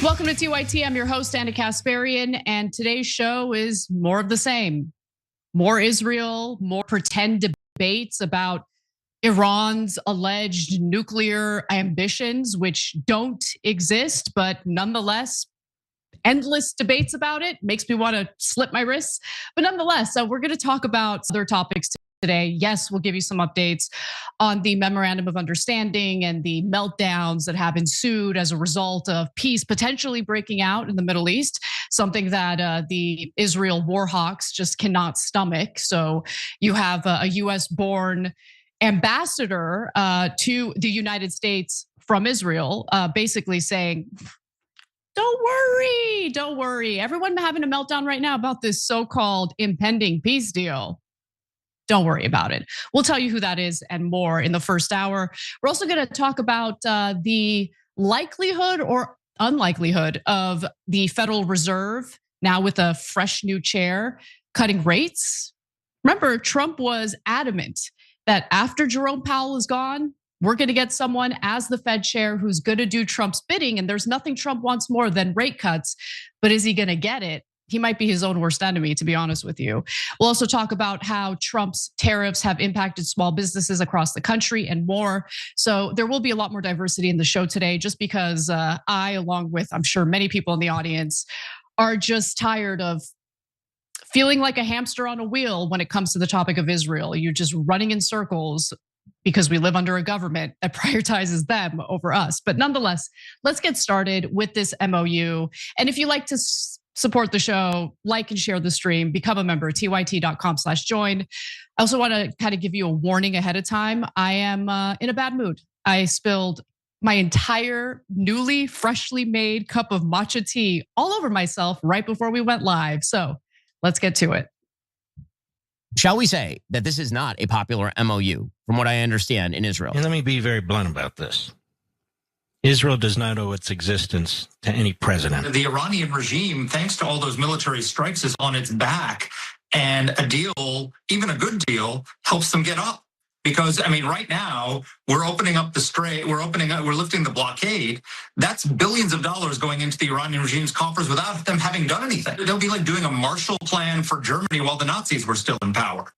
Welcome to TYT. I'm your host, Anna Kasparian, and today's show is more of the same. More Israel, more pretend debates about Iran's alleged nuclear ambitions, which don't exist, but nonetheless, endless debates about it. Makes me want to slip my wrists. But nonetheless, we're going to talk about other topics today. Yes, we'll give you some updates on the memorandum of understanding and the meltdowns that have ensued as a result of peace potentially breaking out in the Middle East, something that the Israel war hawks just cannot stomach. So you have a US-born ambassador to the United States from Israel, basically saying, don't worry. Everyone having a meltdown right now about this so-called impending peace deal. Don't worry about it. We'll tell you who that is and more in the first hour. We're also going to talk about the likelihood or unlikelihood of the Federal Reserve now with a fresh new chair cutting rates. Remember, Trump was adamant that after Jerome Powell is gone, we're going to get someone as the Fed chair who's going to do Trump's bidding. And there's nothing Trump wants more than rate cuts. But is he going to get it? He might be his own worst enemy, to be honest with you. We'll also talk about how Trump's tariffs have impacted small businesses across the country and more. So there will be a lot more diversity in the show today, just because I, along with I'm sure many people in the audience, are just tired of feeling like a hamster on a wheel when it comes to the topic of Israel. You're just running in circles because we live under a government that prioritizes them over us. But nonetheless, let's get started with this MOU. And if you like to support the show, like and share the stream, become a member, tyt.com/join. I also want to kind of give you a warning ahead of time. I am in a bad mood. I spilled my entire newly, freshly made cup of matcha tea all over myself right before we went live. So let's get to it. Shall we say that this is not a popular MOU, from what I understand, in Israel? And let me be very blunt about this. Israel does not owe its existence to any president. The Iranian regime, thanks to all those military strikes, is on its back. And a deal, even a good deal, helps them get up. Because, I mean, right now, we're opening up the strait, we're lifting the blockade. That's billions of dollars going into the Iranian regime's coffers without them having done anything. They'll be like doing a Marshall Plan for Germany while the Nazis were still in power.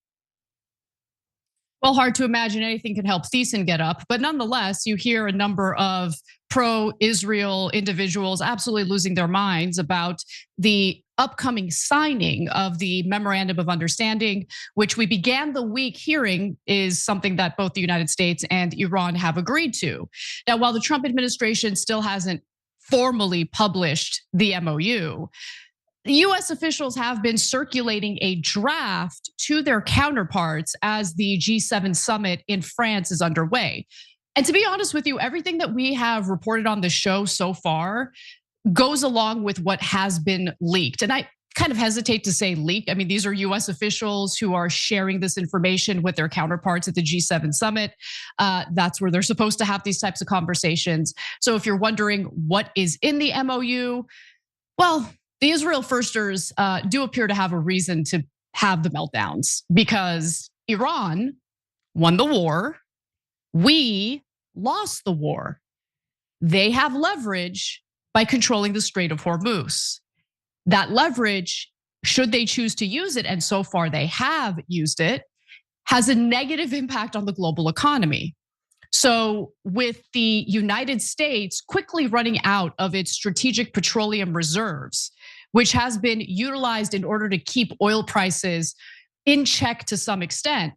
Well, hard to imagine anything could help Thiessen get up. But nonetheless, you hear a number of pro-Israel individuals absolutely losing their minds about the upcoming signing of the Memorandum of Understanding, which we began the week hearing is something that both the United States and Iran have agreed to. Now, while the Trump administration still hasn't formally published the MOU, US officials have been circulating a draft to their counterparts as the G7 summit in France is underway. And to be honest with you, everything that we have reported on the show so far goes along with what has been leaked. And I kind of hesitate to say leak. I mean, these are US officials who are sharing this information with their counterparts at the G7 summit. That's where they're supposed to have these types of conversations. So if you're wondering what is in the MOU, well, the Israel firsters do appear to have a reason to have the meltdowns because Iran won the war. We lost the war. They have leverage by controlling the Strait of Hormuz. That leverage, should they choose to use it, and so far they have used it, has a negative impact on the global economy. So with the United States quickly running out of its strategic petroleum reserves, which has been utilized in order to keep oil prices in check to some extent,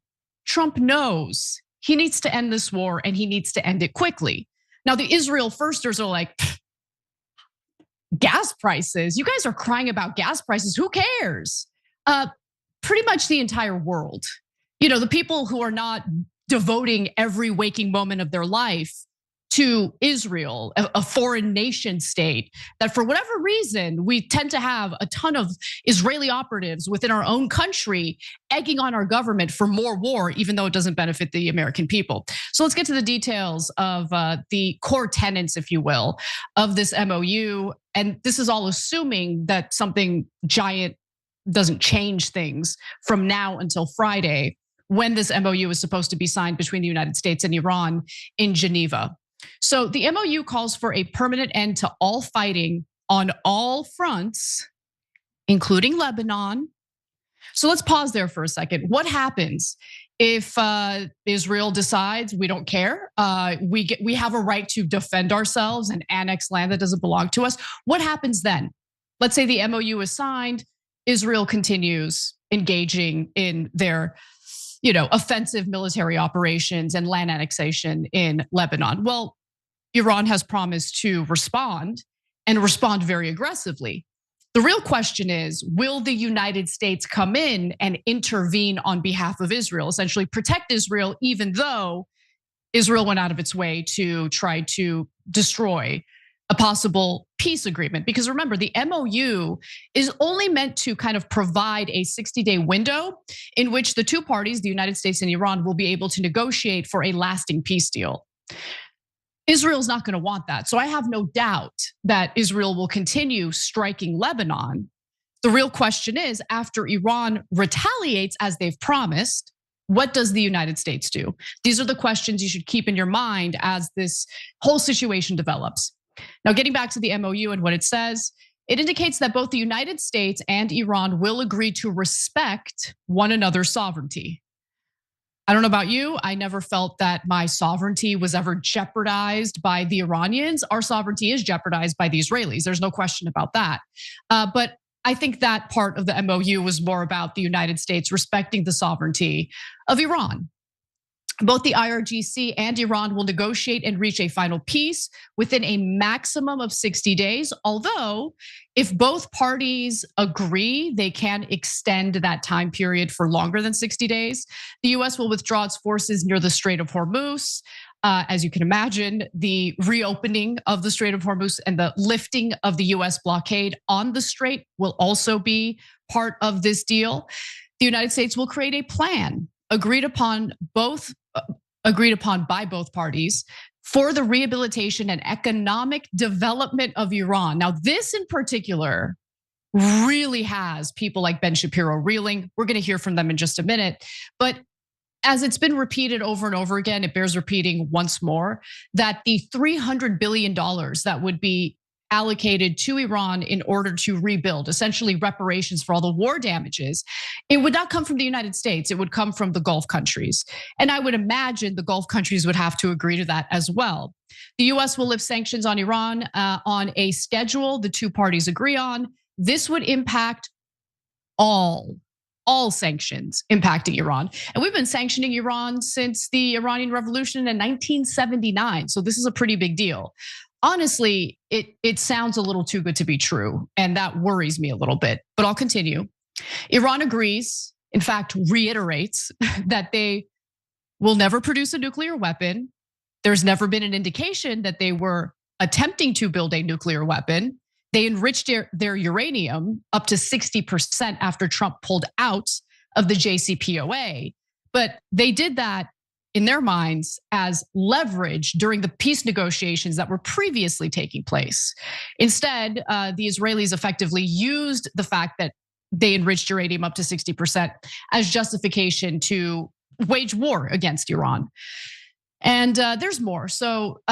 Trump knows he needs to end this war and he needs to end it quickly. Now, the Israel firsters are like, gas prices, you guys are crying about gas prices, who cares? Pretty much the entire world. You know, the people who are not devoting every waking moment of their life to Israel, a foreign nation state, that for whatever reason, we tend to have a ton of Israeli operatives within our own country egging on our government for more war, even though it doesn't benefit the American people. So let's get to the details of the core tenets, if you will, of this MOU. And this is all assuming that something giant doesn't change things from now until Friday, when this MOU is supposed to be signed between the United States and Iran in Geneva. So the MOU calls for a permanent end to all fighting on all fronts, including Lebanon. So let's pause there for a second. What happens if Israel decides we don't care? We have a right to defend ourselves and annex land that doesn't belong to us. What happens then? Let's say the MOU is signed. Israel continues engaging in their offensive military operations and land annexation in Lebanon. Well, Iran has promised to respond and respond very aggressively. The real question is, will the United States come in and intervene on behalf of Israel, essentially protect Israel, even though Israel went out of its way to try to destroy a possible peace agreement? Because remember, the MOU is only meant to kind of provide a 60-day window in which the two parties, the United States and Iran, will be able to negotiate for a lasting peace deal. Israel's not going to want that. So I have no doubt that Israel will continue striking Lebanon. The real question is, after Iran retaliates as they've promised, what does the United States do? These are the questions you should keep in your mind as this whole situation develops. Now, getting back to the MOU and what it says, it indicates that both the United States and Iran will agree to respect one another's sovereignty. I don't know about you, I never felt that my sovereignty was ever jeopardized by the Iranians. Our sovereignty is jeopardized by the Israelis. There's no question about that. But I think that part of the MOU was more about the United States respecting the sovereignty of Iran. Both the IRGC and Iran will negotiate and reach a final peace within a maximum of 60 days. Although, if both parties agree, they can extend that time period for longer than 60 days. The US will withdraw its forces near the Strait of Hormuz. As you can imagine, the reopening of the Strait of Hormuz and the lifting of the US blockade on the strait will also be part of this deal. The United States will create a plan agreed upon by both parties for the rehabilitation and economic development of Iran. Now, this in particular really has people like Ben Shapiro reeling. We're going to hear from them in just a minute. But as it's been repeated over and over again, it bears repeating once more that the $300 billion that would be allocated to Iran in order to rebuild, essentially reparations for all the war damages, it would not come from the United States, it would come from the Gulf countries. And I would imagine the Gulf countries would have to agree to that as well. The US will lift sanctions on Iran on a schedule the two parties agree on. This would impact all sanctions impacting Iran. And we've been sanctioning Iran since the Iranian Revolution in 1979. So this is a pretty big deal. Honestly, it sounds a little too good to be true, and that worries me a little bit, but I'll continue. Iran agrees, in fact, reiterates that they will never produce a nuclear weapon. There's never been an indication that they were attempting to build a nuclear weapon. They enriched their uranium up to 60% after Trump pulled out of the JCPOA, but they did that in their minds as leverage during the peace negotiations that were previously taking place. Instead, the Israelis effectively used the fact that they enriched uranium up to 60% as justification to wage war against Iran. And there's more. So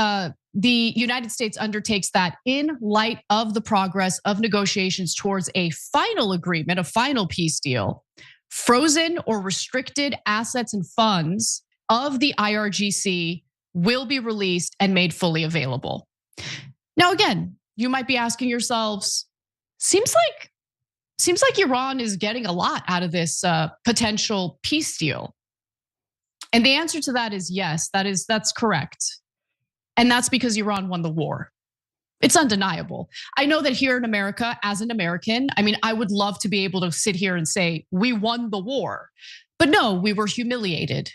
the United States undertakes that in light of the progress of negotiations towards a final agreement, a final peace deal, frozen or restricted assets and funds of the IRGC will be released and made fully available. Now, again, you might be asking yourselves, seems like Iran is getting a lot out of this potential peace deal. And the answer to that is yes, that's correct. And that's because Iran won the war. It's undeniable. I know that here in America, as an American, I mean, I would love to be able to sit here and say, we won the war. But no, we were humiliated.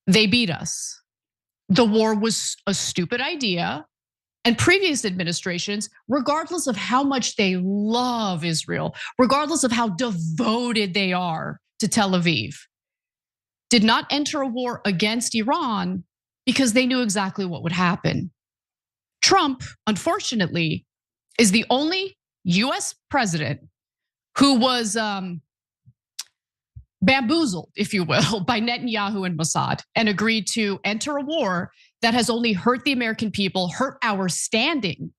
They beat us. The war was a stupid idea. And previous administrations, regardless of how much they love Israel, regardless of how devoted they are to Tel Aviv, did not enter a war against Iran because they knew exactly what would happen. Trump, unfortunately, is the only US president who was bamboozled, if you will, by Netanyahu and Mossad and agreed to enter a war that has only hurt the American people, hurt our standing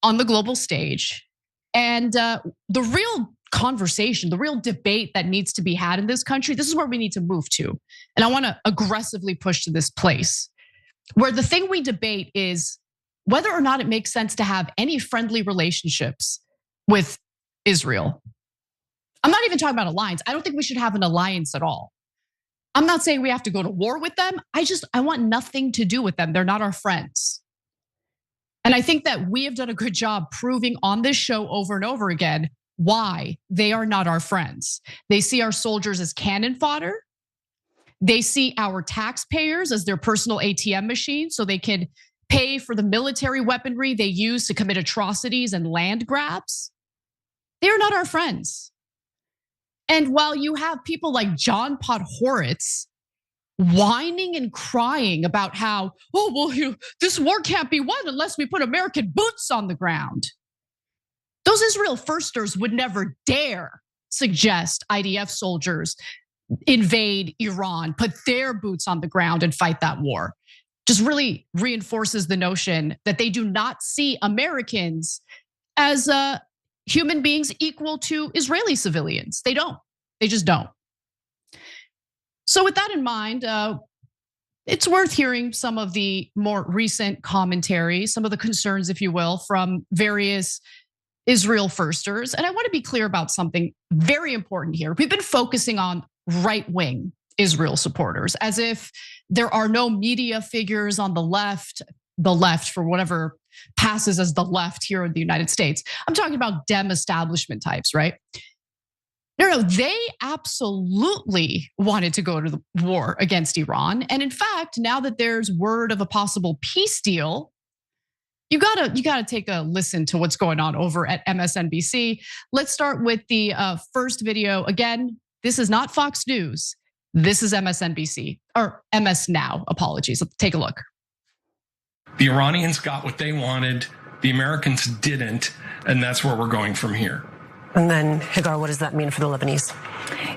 on the global stage. And the real conversation, the real debate that needs to be had in this country, this is where we need to move to. And I wanna aggressively push to this place where the thing we debate is whether or not it makes sense to have any friendly relationships with Israel. I'm not even talking about alliance. I don't think we should have an alliance at all. I'm not saying we have to go to war with them. I want nothing to do with them. They're not our friends. And I think that we have done a good job proving on this show over and over again why they are not our friends. They see our soldiers as cannon fodder. They see our taxpayers as their personal ATM machine so they can pay for the military weaponry they use to commit atrocities and land grabs. They are not our friends. And while you have people like John Podhoretz whining and crying about how, this war can't be won unless we put American boots on the ground. Those Israel firsters would never dare suggest IDF soldiers invade Iran, put their boots on the ground and fight that war. Just really reinforces the notion that they do not see Americans as human beings equal to Israeli civilians. They don't. They just don't. So with that in mind, it's worth hearing some of the more recent commentary, some of the concerns, if you will, from various Israel firsters. And I want to be clear about something very important here. We've been focusing on right-wing Israel supporters as if there are no media figures on the left for whatever passes as the left here in the United States. I'm talking about Dem establishment types, right? No, they absolutely wanted to go to the war against Iran. And in fact, now that there's word of a possible peace deal, you gotta take a listen to what's going on over at MSNBC. Let's start with the first video. Again, this is not Fox News. This is MSNBC, or MS Now, apologies. Let's take a look. The Iranians got what they wanted, the Americans didn't, and that's where we're going from here. And then, Hagar, what does that mean for the Lebanese?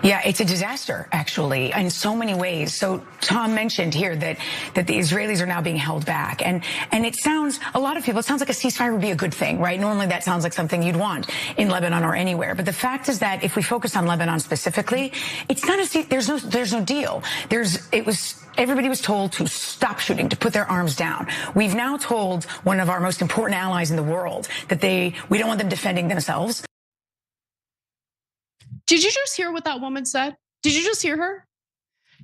Yeah, it's a disaster, actually, in so many ways. So Tom mentioned here that the Israelis are now being held back. And it sounds, a lot of people, it sounds like a ceasefire would be a good thing, right? Normally that sounds like something you'd want in Lebanon or anywhere. But the fact is that if we focus on Lebanon specifically, it's not there's no deal. Everybody was told to stop shooting, to put their arms down. We've now told one of our most important allies in the world that we don't want them defending themselves. Did you just hear what that woman said? Did you just hear her?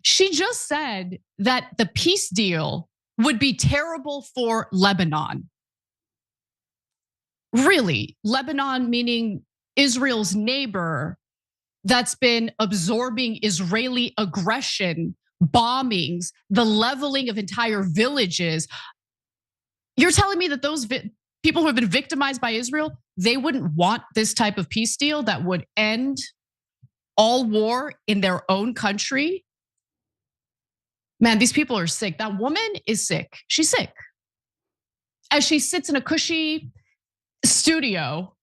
She just said that the peace deal would be terrible for Lebanon. Really, Lebanon meaning Israel's neighbor that's been absorbing Israeli aggression, bombings, the leveling of entire villages. You're telling me that those people who have been victimized by Israel, they wouldn't want this type of peace deal that would end all war in their own country? Man, these people are sick. That woman is sick. She's sick. As she sits in a cushy studio,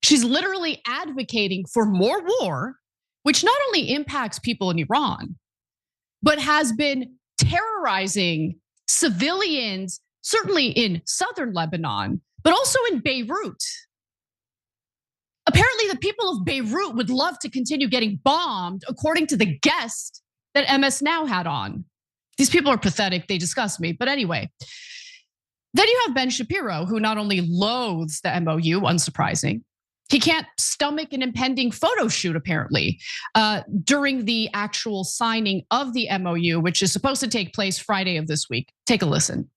she's literally advocating for more war, which not only impacts people in Iran, but has been terrorizing civilians, certainly in southern Lebanon, but also in Beirut. Apparently, the people of Beirut would love to continue getting bombed, according to the guest that MS Now had on. These people are pathetic. They disgust me. But anyway, then you have Ben Shapiro, who not only loathes the MOU, unsurprising, he can't stomach an impending photo shoot, apparently, during the actual signing of the MOU, which is supposed to take place Friday of this week. Take a listen.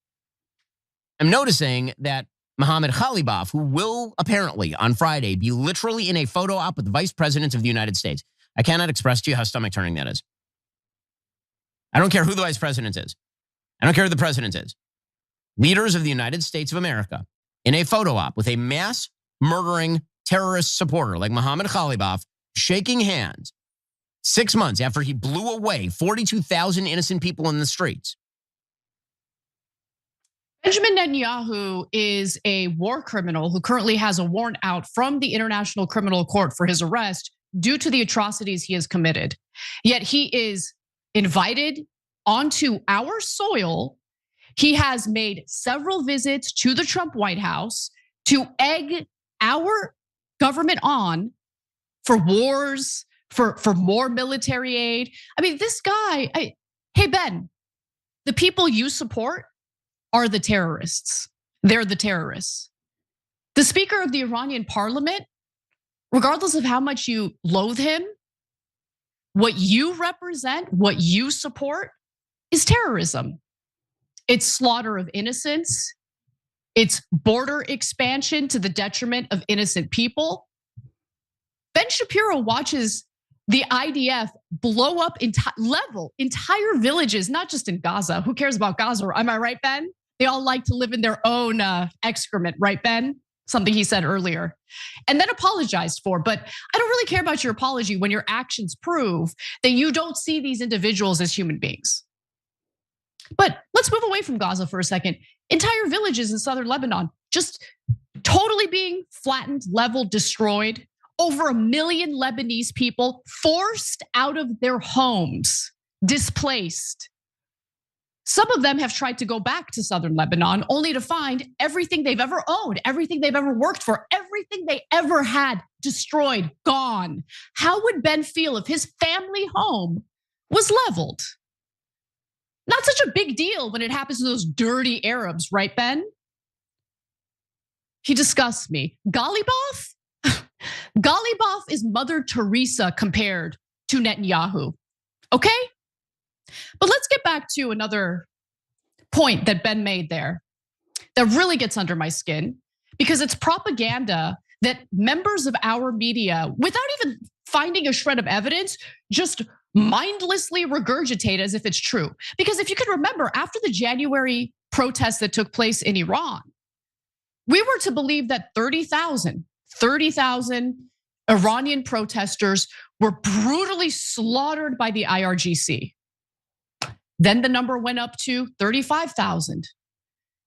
I'm noticing that Mohammed Khalibaf, who will apparently on Friday be literally in a photo op with the vice president of the United States. I cannot express to you how stomach turning that is. I don't care who the vice president is. I don't care who the president is. Leaders of the United States of America in a photo op with a mass murdering terrorist supporter like Mohammed Khalibaf shaking hands 6 months after he blew away 42,000 innocent people in the streets. Benjamin Netanyahu is a war criminal who currently has a warrant out from the International Criminal Court for his arrest due to the atrocities he has committed. Yet he is invited onto our soil. He has made several visits to the Trump White House to egg our government on for wars, for more military aid. I mean, this guy, hey, Ben, the people you support are the terrorists. They're the terrorists. The Speaker of the Iranian parliament, regardless of how much you loathe him, what you represent, what you support is terrorism. It's slaughter of innocents. It's border expansion to the detriment of innocent people. Ben Shapiro watches the IDF blow up entire villages, not just in Gaza. Who cares about Gaza? Am I right, Ben? They all like to live in their own excrement, right, Ben? Something he said earlier. And then apologized for. But I don't really care about your apology when your actions prove that you don't see these individuals as human beings. But let's move away from Gaza for a second. Entire villages in southern Lebanon just totally being flattened, leveled, destroyed. Over 1 million Lebanese people forced out of their homes, displaced. Some of them have tried to go back to southern Lebanon only to find everything they've ever owned, everything they've ever worked for, everything they ever had destroyed, gone. How would Ben feel if his family home was leveled? Not such a big deal when it happens to those dirty Arabs, right, Ben? He disgusts me. Ghalibaf? Ghalibaf is Mother Teresa compared to Netanyahu, okay? But let's get back to another point that Ben made there that really gets under my skin, because it's propaganda that members of our media, without even finding a shred of evidence, just mindlessly regurgitate as if it's true. Because if you could remember, after the January protests that took place in Iran, we were to believe that 30,000 Iranian protesters were brutally slaughtered by the IRGC. Then the number went up to 35,000.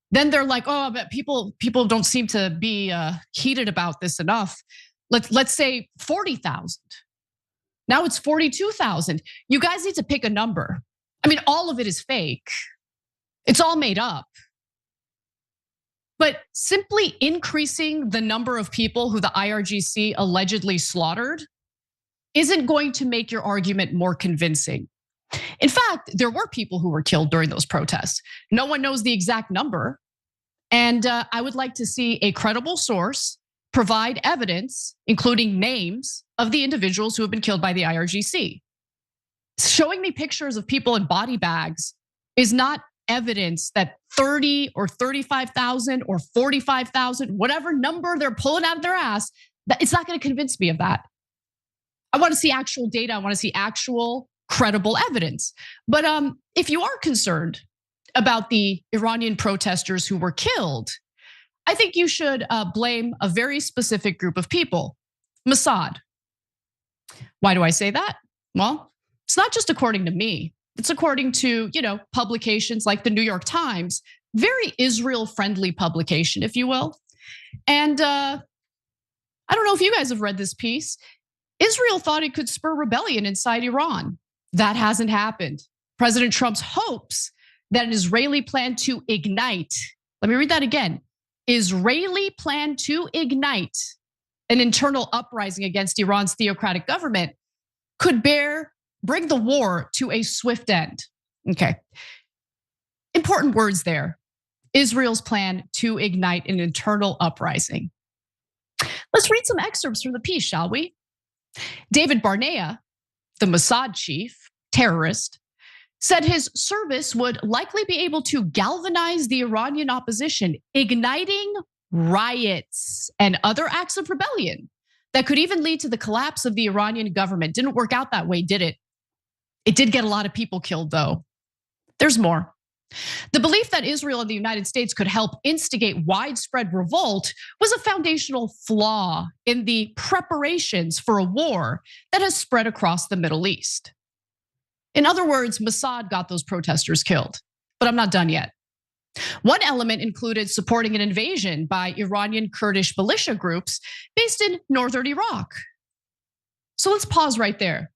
Then they're like, oh, but people don't seem to be heated about this enough. Let's say 40,000. Now it's 42,000. You guys need to pick a number. I mean, all of it is fake. It's all made up. But simply increasing the number of people who the IRGC allegedly slaughtered isn't going to make your argument more convincing. In fact, there were people who were killed during those protests. No one knows the exact number. And I would like to see a credible source provide evidence, including names of the individuals who have been killed by the IRGC. Showing me pictures of people in body bags is not evidence that 30 or 35,000 or 45,000, whatever number they're pulling out of their ass, that it's not going to convince me of that. I want to see actual data. I want to see actual credible evidence. But if you are concerned about the Iranian protesters who were killed, I think you should blame a very specific group of people, Mossad. Why do I say that? Well, it's not just according to me. It's according to, publications like the New York Times, very Israel-friendly publication, if you will. And I don't know if you guys have read this piece. Israel thought it could spur rebellion inside Iran. That hasn't happened. President Trump's hopes that an Israeli plan to ignite, let me read that again, Israeli plan to ignite an internal uprising against Iran's theocratic government could bring the war to a swift end. Okay. Important words there. Israel's plan to ignite an internal uprising. Let's read some excerpts from the piece, shall we? David Barnea, the Mossad chief, terrorist, said his service would likely be able to galvanize the Iranian opposition, igniting riots and other acts of rebellion that could even lead to the collapse of the Iranian government. Didn't work out that way, did it? It did get a lot of people killed, though. There's more. The belief that Israel and the United States could help instigate widespread revolt was a foundational flaw in the preparations for a war that has spread across the Middle East. In other words, Mossad got those protesters killed, but I'm not done yet. One element included supporting an invasion by Iranian Kurdish militia groups based in northern Iraq. So let's pause right there.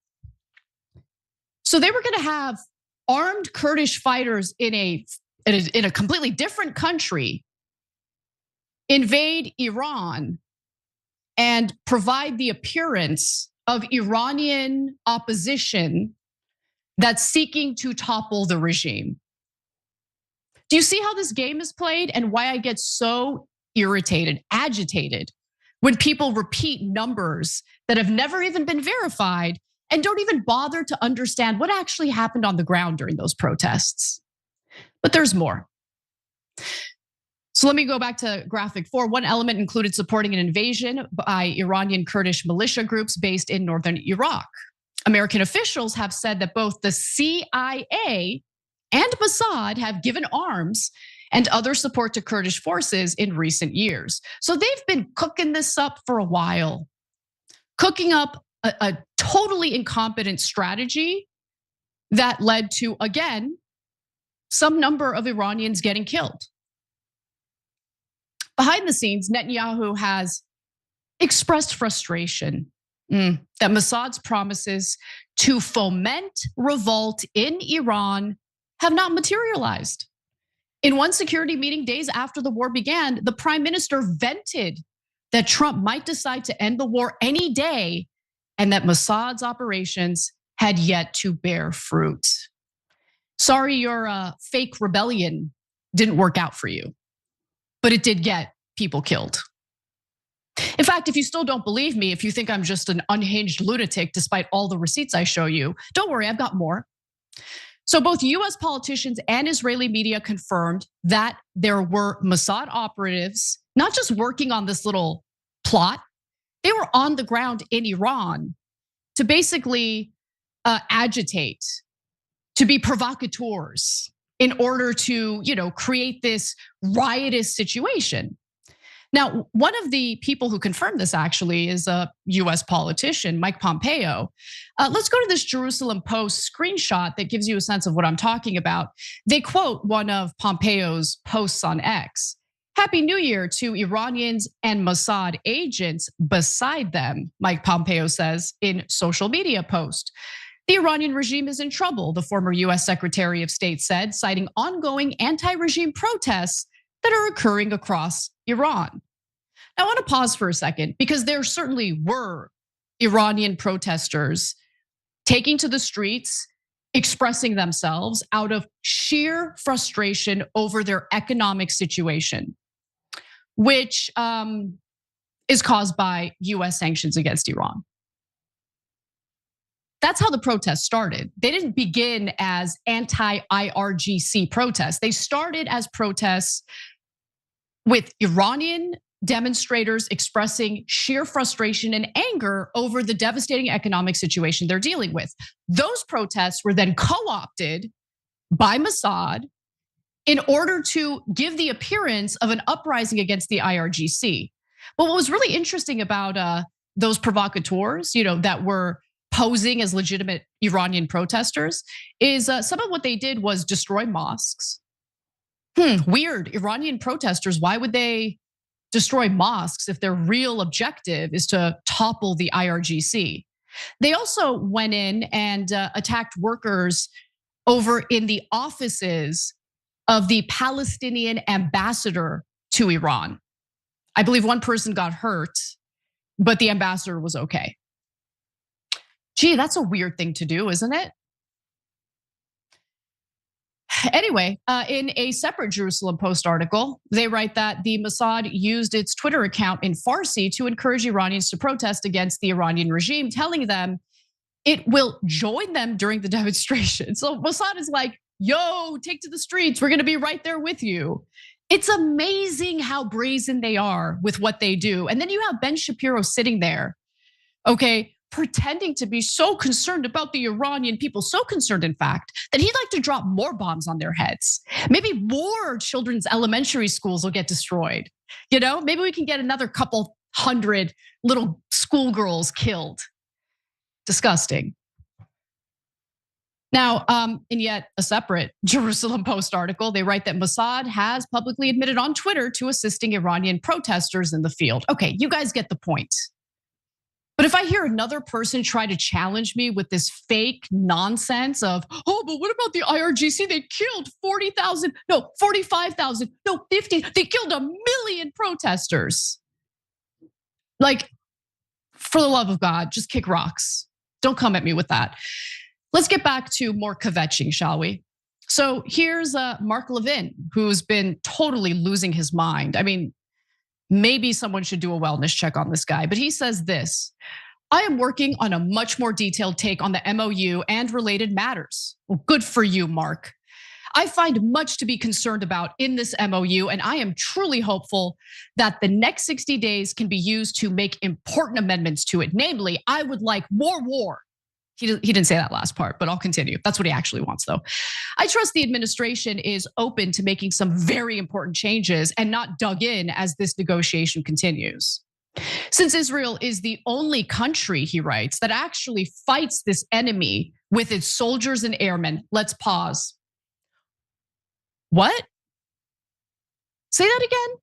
So they were going to have armed Kurdish fighters in a completely different country invade Iran and provide the appearance of Iranian opposition that's seeking to topple the regime. Do you see how this game is played and why I get so irritated, agitated when people repeat numbers that have never even been verified and don't even bother to understand what actually happened on the ground during those protests? But there's more. So let me go back to graphic 4. One element included supporting an invasion by Iranian Kurdish militia groups based in northern Iraq. American officials have said that both the CIA and Mossad have given arms and other support to Kurdish forces in recent years. So they've been cooking this up for a while, cooking up a totally incompetent strategy that led to, again, some number of Iranians getting killed. Behind the scenes, Netanyahu has expressed frustration that Mossad's promises to foment revolt in Iran have not materialized. In one security meeting days after the war began, the prime minister vented that Trump might decide to end the war any day and that Mossad's operations had yet to bear fruit. Sorry, your fake rebellion didn't work out for you, but it did get people killed. In fact, if you still don't believe me, if you think I'm just an unhinged lunatic despite all the receipts I show you, don't worry, I've got more. So both US politicians and Israeli media confirmed that there were Mossad operatives, not just working on this little plot, they were on the ground in Iran to basically agitate, to be provocateurs in order to, create this riotous situation. Now, one of the people who confirmed this actually is a US politician, Mike Pompeo. Let's go to this Jerusalem Post screenshot that gives you a sense of what I'm talking about. They quote one of Pompeo's posts on X. Happy New Year to Iranians and Mossad agents beside them, Mike Pompeo says in social media post. The Iranian regime is in trouble, the former US Secretary of State said, citing ongoing anti-regime protests that are occurring across Iran. Now, I want to pause for a second because there certainly were Iranian protesters taking to the streets, expressing themselves out of sheer frustration over their economic situation, which is caused by US sanctions against Iran. That's how the protests started. They didn't begin as anti-IRGC protests. They started as protests with Iranian demonstrators expressing sheer frustration and anger over the devastating economic situation they're dealing with. Those protests were then co-opted by Mossad in order to give the appearance of an uprising against the IRGC. But what was really interesting about those provocateurs, that were posing as legitimate Iranian protesters, is some of what they did was destroy mosques. Weird, Iranian protesters, why would they destroy mosques if their real objective is to topple the IRGC? They also went in and attacked workers over in the offices of the Palestinian ambassador to Iran. I believe one person got hurt, but the ambassador was okay. Gee, that's a weird thing to do, isn't it? Anyway, in a separate Jerusalem Post article, they write that the Mossad used its Twitter account in Farsi to encourage Iranians to protest against the Iranian regime, telling them it will join them during the demonstration. So Mossad is like, yo, take to the streets. We're gonna be right there with you. It's amazing how brazen they are with what they do. And then you have Ben Shapiro sitting there, okay, pretending to be so concerned about the Iranian people, so concerned, in fact, that he'd like to drop more bombs on their heads. Maybe more children's elementary schools will get destroyed. Maybe we can get another couple hundred little schoolgirls killed. Disgusting. Now, in yet a separate Jerusalem Post article, they write that Mossad has publicly admitted on Twitter to assisting Iranian protesters in the field. Okay, you guys get the point. But if I hear another person try to challenge me with this fake nonsense of, oh, but what about the IRGC? They killed 40,000, no, 45,000, no, 50, they killed 1 million protesters. Like, for the love of God, just kick rocks. Don't come at me with that. Let's get back to more kvetching, shall we? So here's Mark Levin, who's been totally losing his mind. I mean, maybe someone should do a wellness check on this guy, but he says this: I am working on a much more detailed take on the MOU and related matters. Well, good for you, Mark. I find much to be concerned about in this MOU, and I am truly hopeful that the next 60 days can be used to make important amendments to it. Namely, I would like more war. He didn't say that last part, but I'll continue. That's what he actually wants, though. I trust the administration is open to making some very important changes and not dug in as this negotiation continues. Since Israel is the only country, he writes, that actually fights this enemy with its soldiers and airmen. Let's pause. What? Say that again?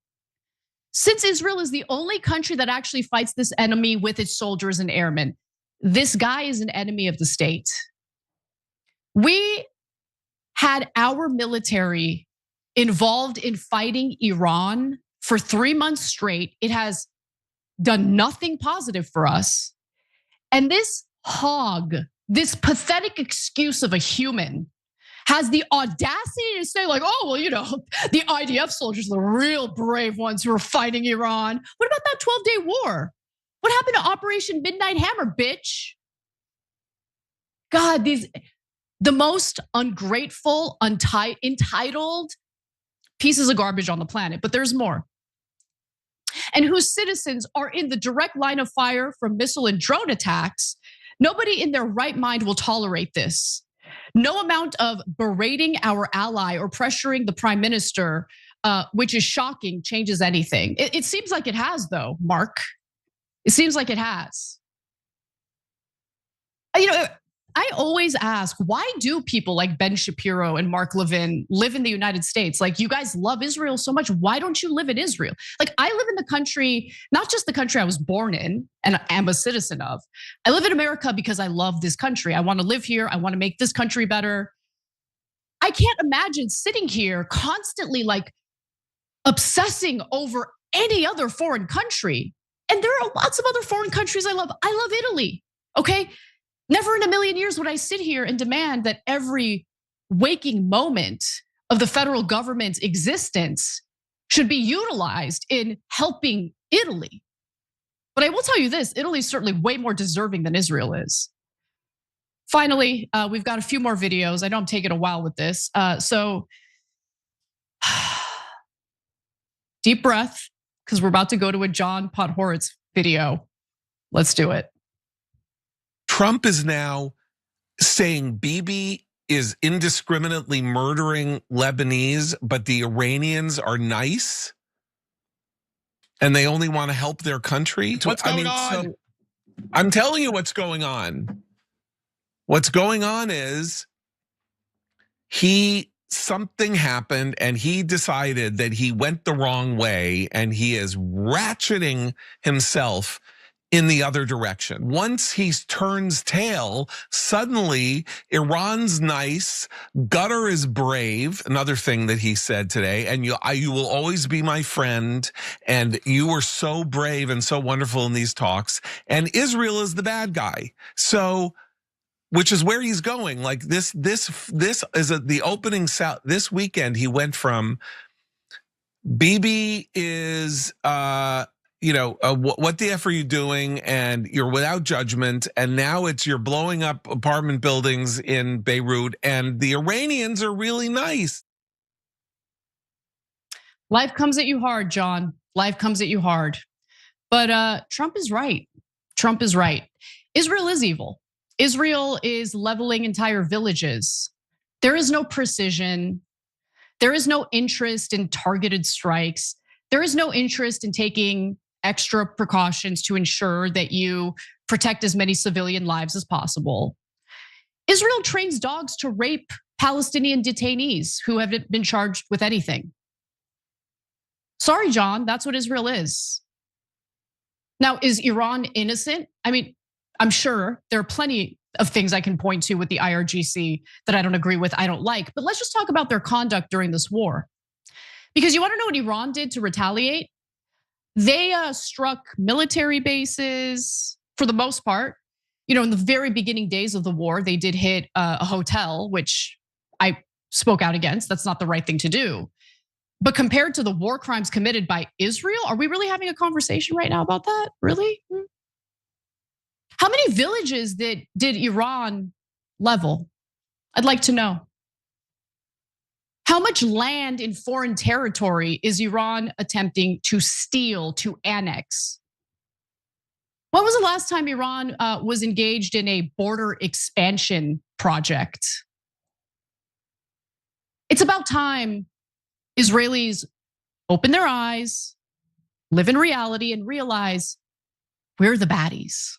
Since Israel is the only country that actually fights this enemy with its soldiers and airmen, this guy is an enemy of the state. We had our military involved in fighting Iran for 3 months straight. It has done nothing positive for us. And this hog, this pathetic excuse of a human, has the audacity to say, like, oh, well, the IDF soldiers are the real brave ones who are fighting Iran. What about that 12-day war? What happened to Operation Midnight Hammer, bitch? God, the most ungrateful, entitled pieces of garbage on the planet, but there's more. And whose citizens are in the direct line of fire from missile and drone attacks. Nobody in their right mind will tolerate this. No amount of berating our ally or pressuring the prime minister, which is shocking, changes anything. It seems like it has, though, Mark. It seems like it has. I always ask, why do people like Ben Shapiro and Mark Levin live in the United States? Like, you guys love Israel so much. Why don't you live in Israel? Like, I live in the country, not just the country I was born in and am a citizen of. I live in America because I love this country. I want to live here. I want to make this country better. I can't imagine sitting here constantly like obsessing over any other foreign country. And there are lots of other foreign countries I love. I love Italy, okay? Never in a million years would I sit here and demand that every waking moment of the federal government's existence should be utilized in helping Italy. But I will tell you this, Italy is certainly way more deserving than Israel is. Finally, we've got a few more videos. I know I'm taking a while with this. So deep breath, because we're about to go to a John Podhoretz video. Let's do it. Trump is now saying Bibi is indiscriminately murdering Lebanese, but the Iranians are nice and they only want to help their country. What's going on? So I'm telling you what's going on. What's going on is something happened and he decided that he went the wrong way and he is ratcheting himself in the other direction. Once he turns tail, suddenly Iran's nice, Qatar is brave, another thing that he said today, and you will always be my friend, and you were so brave and so wonderful in these talks, and Israel is the bad guy. So, which is where he's going. Like this is the opening this weekend. He went from Bibi is what the F are you doing? And you're without judgment. And now you're blowing up apartment buildings in Beirut, and the Iranians are really nice. Life comes at you hard, John. Life comes at you hard. But Trump is right. Trump is right. Israel is evil. Israel is leveling entire villages. There is no precision. There is no interest in targeted strikes. There is no interest in taking extra precautions to ensure that you protect as many civilian lives as possible. Israel trains dogs to rape Palestinian detainees who haven't been charged with anything. Sorry, John, that's what Israel is. Now, is Iran innocent? I mean, I'm sure there are plenty of things I can point to with the IRGC that I don't agree with, I don't like, but let's just talk about their conduct during this war. Because you want to know what Iran did to retaliate? They struck military bases for the most part. In the very beginning days of the war, they did hit a hotel, which I spoke out against. That's not the right thing to do. But compared to the war crimes committed by Israel, are we really having a conversation right now about that? Really? How many villages did Iran level? I'd like to know. How much land in foreign territory is Iran attempting to steal, to annex? When was the last time Iran was engaged in a border expansion project? It's about time Israelis open their eyes, live in reality, and realize we're the baddies.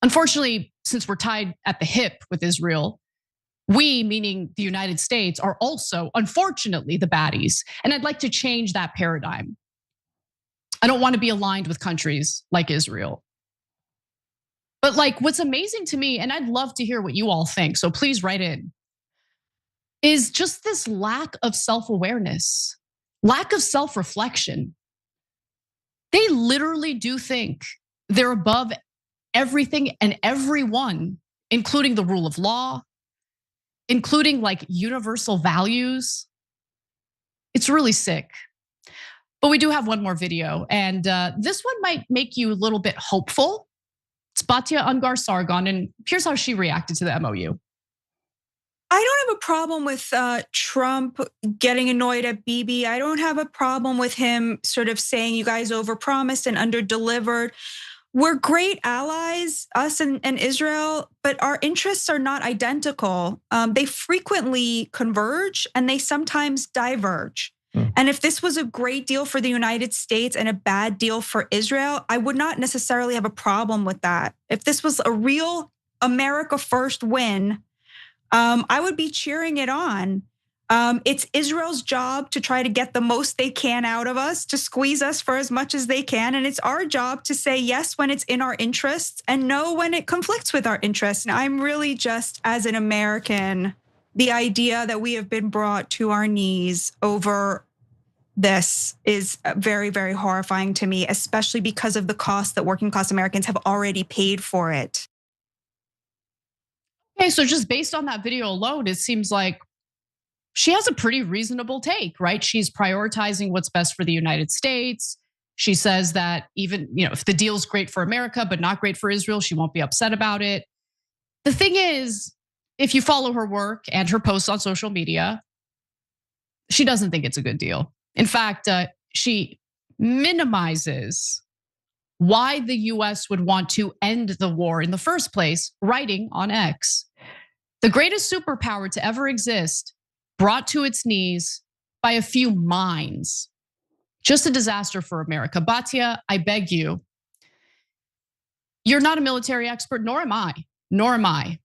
Unfortunately, since we're tied at the hip with Israel, we, meaning the United States, are also, unfortunately, the baddies. And I'd like to change that paradigm. I don't want to be aligned with countries like Israel. But like what's amazing to me, and I'd love to hear what you all think, so please write in, is just this lack of self-awareness, lack of self-reflection. They literally do think they're above everything and everyone, including the rule of law, including like universal values. It's really sick. But we do have one more video, and this one might make you a little bit hopeful. It's Batya Ungar-Sargon, and here's how she reacted to the MOU. I don't have a problem with Trump getting annoyed at Bibi. I don't have a problem with him sort of saying you guys overpromised and underdelivered. We're great allies, us and Israel, but our interests are not identical. They frequently converge and they sometimes diverge. And if this was a great deal for the United States and a bad deal for Israel, I would not necessarily have a problem with that. If this was a real America first win, I would be cheering it on. It's Israel's job to try to get the most they can out of us, to squeeze us for as much as they can. And it's our job to say yes when it's in our interests and no when it conflicts with our interests. And I'm really just, as an American, the idea that we have been brought to our knees over this is very, very horrifying to me, especially because of the cost that working class Americans have already paid for it. Okay, so just based on that video alone, it seems like she has a pretty reasonable take, right? She's prioritizing what's best for the United States. She says that even, if the deal's great for America, but not great for Israel, she won't be upset about it. The thing is, if you follow her work and her posts on social media, she doesn't think it's a good deal. In fact, she minimizes why the US would want to end the war in the first place, writing on X. The greatest superpower to ever exist, brought to its knees by a few minds. Just a disaster for America. Batya, I beg you. You're not a military expert, nor am I.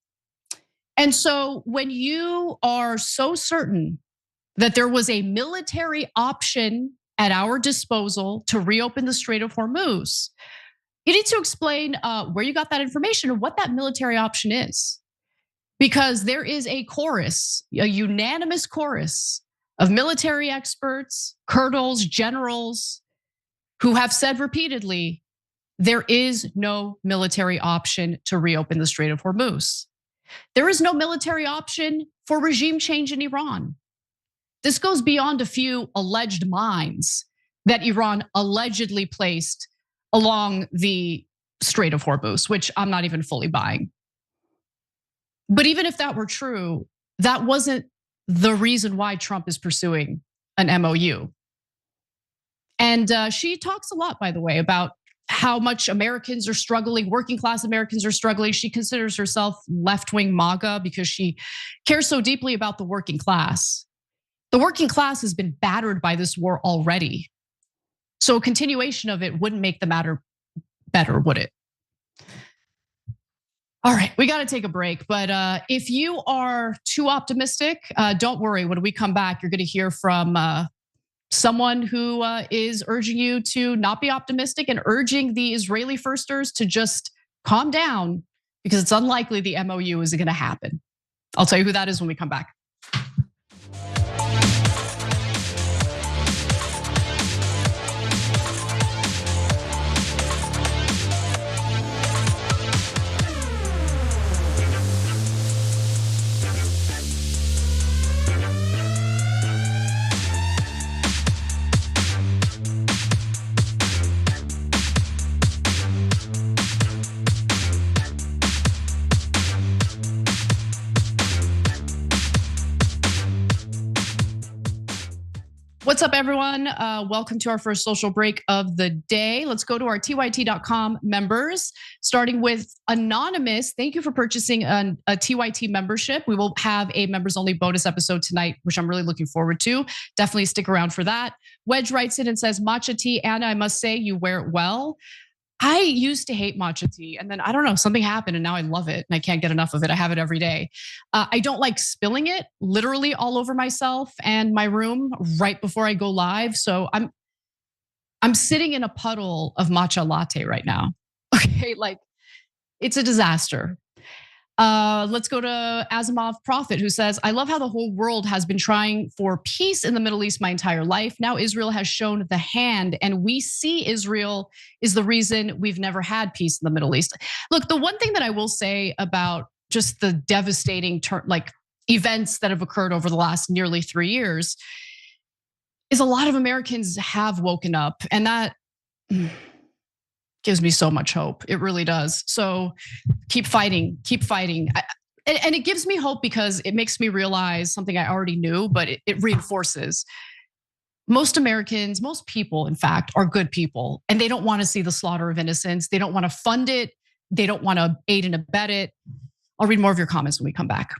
And so when you are so certain that there was a military option at our disposal to reopen the Strait of Hormuz, you need to explain where you got that information and what that military option is. Because there is a chorus, a unanimous chorus of military experts, colonels, generals, who have said repeatedly, there is no military option to reopen the Strait of Hormuz. There is no military option for regime change in Iran. This goes beyond a few alleged mines that Iran allegedly placed along the Strait of Hormuz, which I'm not even fully buying. But even if that were true, that wasn't the reason why Trump is pursuing an MOU. And she talks a lot, by the way, about how much Americans are struggling, working class Americans are struggling. She considers herself left-wing MAGA because she cares so deeply about the working class. The working class has been battered by this war already. So a continuation of it wouldn't make the matter better, would it? All right, we got to take a break. But if you are too optimistic, don't worry. When we come back, you're going to hear from someone who is urging you to not be optimistic and urging the Israeli firsters to just calm down because it's unlikely the MOU is going to happen. I'll tell you who that is when we come back. What's up, everyone? Welcome to our first social break of the day. Let's go to our TYT.com members, starting with Anonymous. Thank you for purchasing a TYT membership. We will have a members only bonus episode tonight, which I'm really looking forward to. Definitely stick around for that. Wedge writes in and says, matcha tea, Anna, I must say you wear it well. I used to hate matcha tea, and then I don't know, something happened and now I love it and I can't get enough of it. I have it every day. I don't like spilling it literally all over myself and my room right before I go live. So I'm sitting in a puddle of matcha latte right now. Okay, like it's a disaster. Let's go to Asimov Prophet, who says, I love how the whole world has been trying for peace in the Middle East my entire life. Now Israel has shown the hand, and we see Israel is the reason we've never had peace in the Middle East. Look, the one thing that I will say about just the devastating events that have occurred over the last nearly 3 years is a lot of Americans have woken up, and that gives me so much hope. It really does. So keep fighting, keep fighting. And it gives me hope because it makes me realize something I already knew, but it reinforces. Most Americans, most people, in fact, are good people, and they don't want to see the slaughter of innocents. They don't want to fund it. They don't want to aid and abet it. I'll read more of your comments when we come back.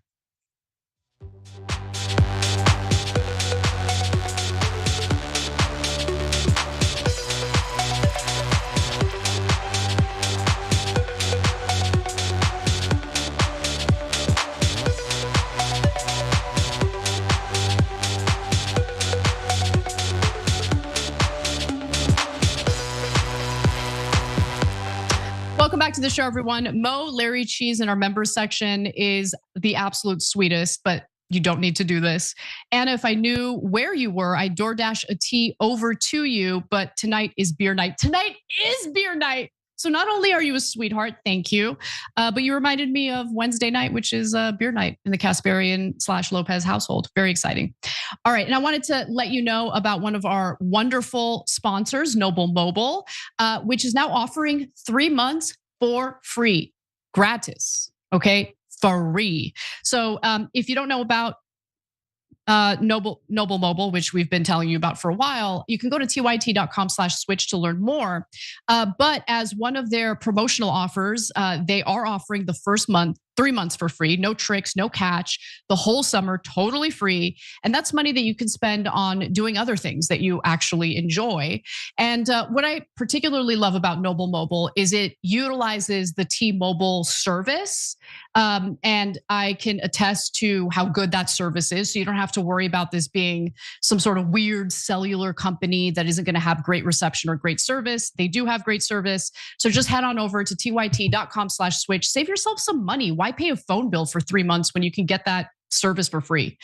Welcome back to the show, everyone. Mo, Larry Cheese in our members section is the absolute sweetest, but you don't need to do this. Anna, if I knew where you were, I'd DoorDash a tea over to you, but tonight is beer night. Tonight is beer night. So not only are you a sweetheart, thank you, but you reminded me of Wednesday night, which is beer night in the Kasparian/Lopez household. Very exciting. All right, and I wanted to let you know about one of our wonderful sponsors, Noble Mobile, which is now offering 3 months for free, gratis, okay, free. So if you don't know about Noble Mobile, which we've been telling you about for a while, you can go to tyt.com/switch to learn more. But as one of their promotional offers, they are offering the first month, 3 months for free, no tricks, no catch, the whole summer totally free. And that's money that you can spend on doing other things that you actually enjoy. And what I particularly love about Noble Mobile is it utilizes the T-Mobile service. And I can attest to how good that service is. So you don't have to worry about this being some sort of weird cellular company that isn't going to have great reception or great service. They do have great service. So just head on over to tyt.com/switch. Save yourself some money. Why pay a phone bill for 3 months when you can get that service for free?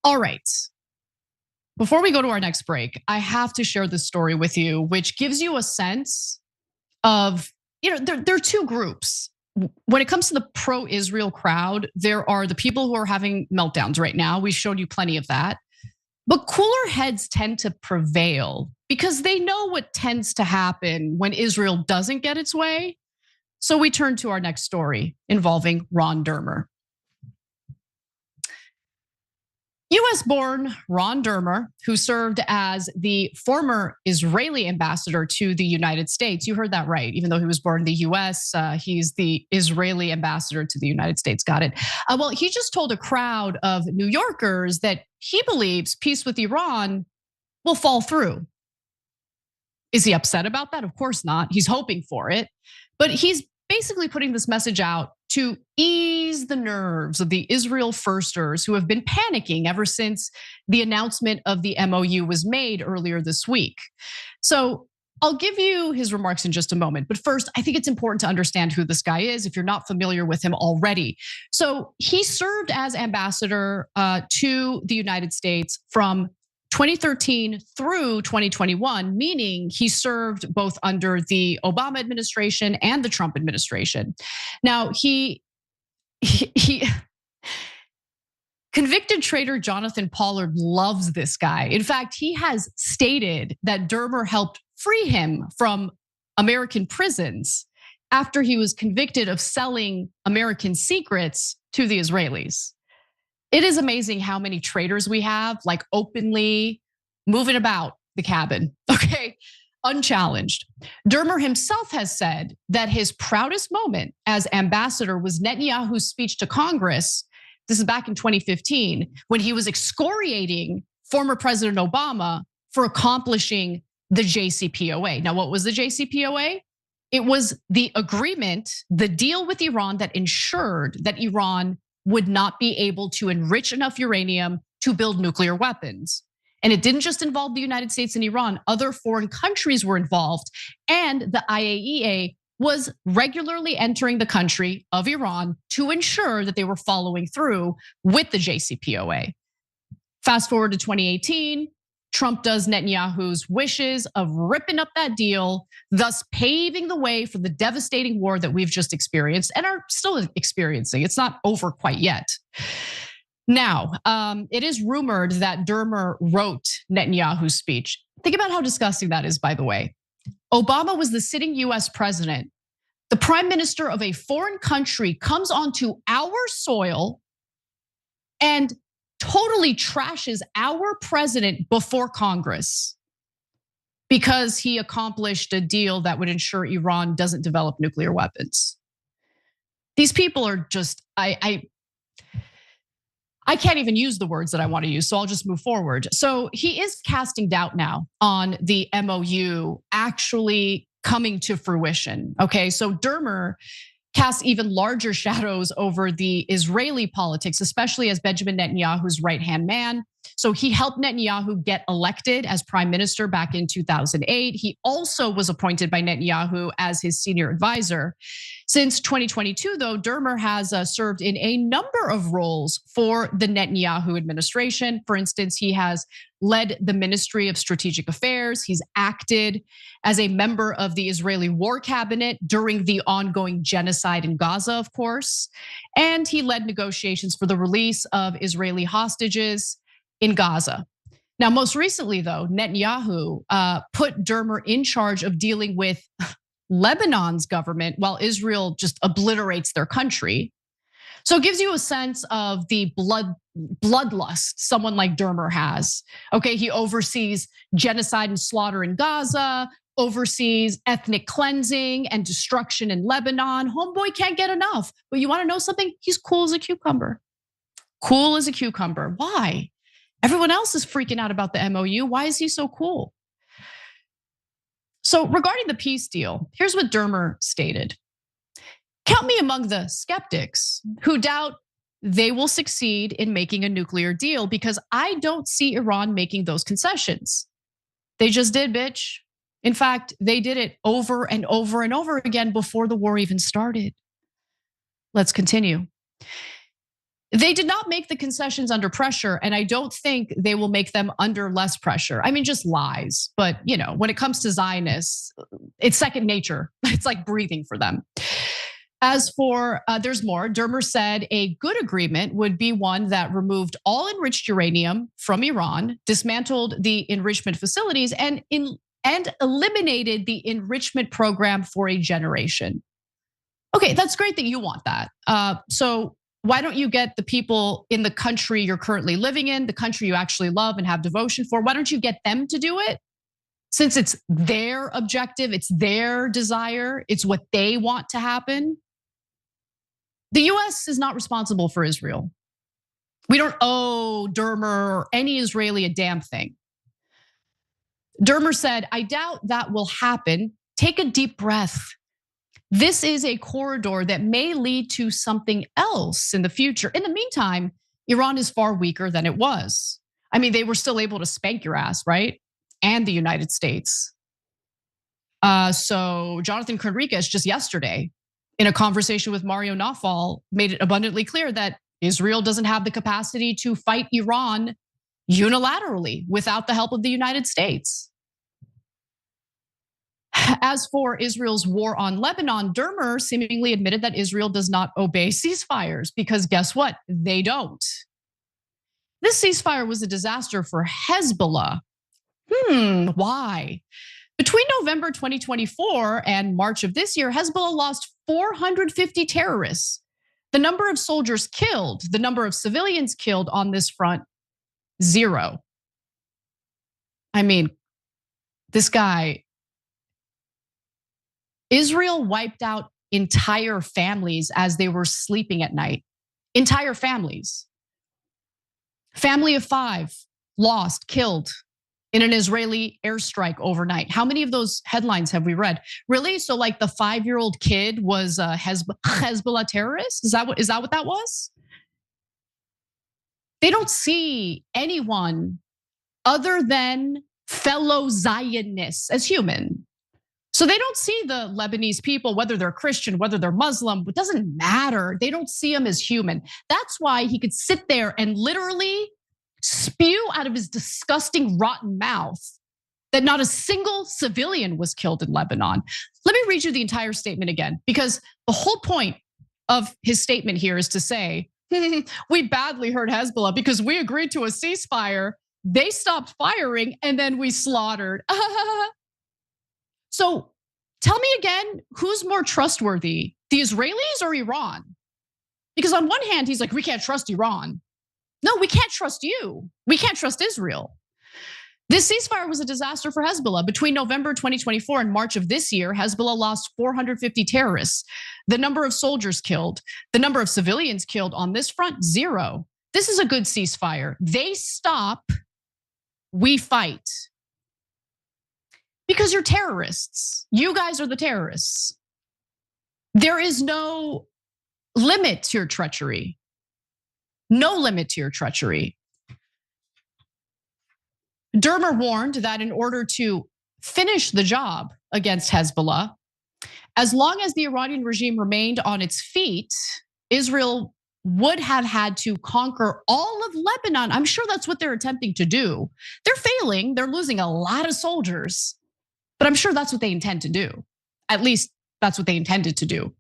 All right. Before we go to our next break, I have to share this story with you, which gives you a sense of, there are two groups. When it comes to the pro-Israel crowd, there are the people who are having meltdowns right now. We've shown you plenty of that. But cooler heads tend to prevail because they know what tends to happen when Israel doesn't get its way. So we turn to our next story involving Ron Dermer. US-born Ron Dermer, who served as the former Israeli ambassador to the United States. You heard that right. Even though he was born in the US, he's the Israeli ambassador to the United States. Got it. Well, he just told a crowd of New Yorkers that he believes peace with Iran will fall through. Is he upset about that? Of course not. He's hoping for it. But he's basically putting this message out to ease the nerves of the Israel firsters who have been panicking ever since the announcement of the MOU was made earlier this week. So I'll give you his remarks in just a moment. But first, I think it's important to understand who this guy is if you're not familiar with him already. So he served as ambassador to the United States from 2013 through 2021, meaning he served both under the Obama administration and the Trump administration. Now, he convicted traitor Jonathan Pollard loves this guy. In fact, he has stated that Dermer helped free him from American prisons after he was convicted of selling American secrets to the Israelis. It is amazing how many traitors we have, like openly moving about the cabin, okay, unchallenged. Dermer himself has said that his proudest moment as ambassador was Netanyahu's speech to Congress. This is back in 2015, when he was excoriating former President Obama for accomplishing the JCPOA. Now, what was the JCPOA? It was the agreement, the deal with Iran that ensured that Iran would not be able to enrich enough uranium to build nuclear weapons. And it didn't just involve the United States and Iran, other foreign countries were involved. And the IAEA was regularly entering the country of Iran to ensure that they were following through with the JCPOA. Fast forward to 2018, Trump does Netanyahu's wishes of ripping up that deal, thus paving the way for the devastating war that we've just experienced and are still experiencing. It's not over quite yet. Now, it is rumored that Dermer wrote Netanyahu's speech. Think about how disgusting that is, by the way. Obama was the sitting US president. The prime minister of a foreign country comes onto our soil and totally trashes our president before Congress because he accomplished a deal that would ensure Iran doesn't develop nuclear weapons. These people are just, I can't even use the words that I want to use, so I'll just move forward. So he is casting doubt now on the MOU actually coming to fruition. Okay, so Dermer casts even larger shadows over the Israeli politics, especially as Benjamin Netanyahu's right-hand man. So he helped Netanyahu get elected as prime minister back in 2008. He also was appointed by Netanyahu as his senior advisor. Since 2022, though, Dermer has served in a number of roles for the Netanyahu administration. For instance, he has led the Ministry of Strategic Affairs. He's acted as a member of the Israeli war cabinet during the ongoing genocide in Gaza, of course. And he led negotiations for the release of Israeli hostages in Gaza. Now, most recently, though, Netanyahu put Dermer in charge of dealing with Lebanon's government while Israel just obliterates their country. So it gives you a sense of the bloodlust someone like Dermer has. Okay, he oversees genocide and slaughter in Gaza, oversees ethnic cleansing and destruction in Lebanon. Homeboy can't get enough. But you want to know something? He's cool as a cucumber. Cool as a cucumber. Why? Everyone else is freaking out about the MOU. Why is he so cool? So regarding the peace deal, here's what Dermer stated. Count me among the skeptics who doubt they will succeed in making a nuclear deal because I don't see Iran making those concessions. They just did, bitch. In fact, they did it over and over and over again before the war even started. Let's continue. They did not make the concessions under pressure, and I don't think they will make them under less pressure. I mean, just lies. But when it comes to Zionists, it's second nature. It's like breathing for them. As for, there's more. Dermer said a good agreement would be one that removed all enriched uranium from Iran, dismantled the enrichment facilities, and eliminated the enrichment program for a generation. Okay, that's great that you want that. So why don't you get the people in the country you're currently living in, the country you actually love and have devotion for? Why don't you get them to do it? Since it's their objective, it's their desire, it's what they want to happen. The US is not responsible for Israel. We don't owe Dermer or any Israeli a damn thing. Dermer said, I doubt that will happen. Take a deep breath. This is a corridor that may lead to something else in the future. In the meantime, Iran is far weaker than it was. I mean, they were still able to spank your ass, right? And the United States. So Jonathan Conricus just yesterday, in a conversation with Mario Nawfal, made it abundantly clear that Israel doesn't have the capacity to fight Iran unilaterally without the help of the United States. As for Israel's war on Lebanon, Dermer seemingly admitted that Israel does not obey ceasefires because guess what? They don't. This ceasefire was a disaster for Hezbollah. Why? Between November 2024 and March of this year, Hezbollah lost 450 terrorists. The number of soldiers killed, the number of civilians killed on this front, 0. I mean, this guy, Israel wiped out entire families as they were sleeping at night. Entire families. Family of 5 lost, killed in an Israeli airstrike overnight. How many of those headlines have we read? Really? So like the 5-year-old kid was a Hezbollah terrorist? Is that what that was? They don't see anyone other than fellow Zionists as human. So they don't see the Lebanese people, whether they're Christian, whether they're Muslim, it doesn't matter. They don't see them as human. That's why he could sit there and literally spew out of his disgusting, rotten mouth that not a single civilian was killed in Lebanon. Let me read you the entire statement again, because the whole point of his statement here is to say, we badly hurt Hezbollah because we agreed to a ceasefire. They stopped firing and then we slaughtered. So tell me again, who's more trustworthy, the Israelis or Iran? Because on one hand, he's like, we can't trust Iran. No, we can't trust you. We can't trust Israel. This ceasefire was a disaster for Hezbollah. Between November 2024 and March of this year, Hezbollah lost 450 terrorists. The number of soldiers killed, the number of civilians killed on this front, 0. This is a good ceasefire. They stop, we fight. Because you're terrorists. You guys are the terrorists. There is no limit to your treachery. No limit to your treachery. Dermer warned that in order to finish the job against Hezbollah, as long as the Iranian regime remained on its feet, Israel would have had to conquer all of Lebanon. I'm sure that's what they're attempting to do. They're failing, they're losing a lot of soldiers. But I'm sure that's what they intend to do. At least that's what they intended to do.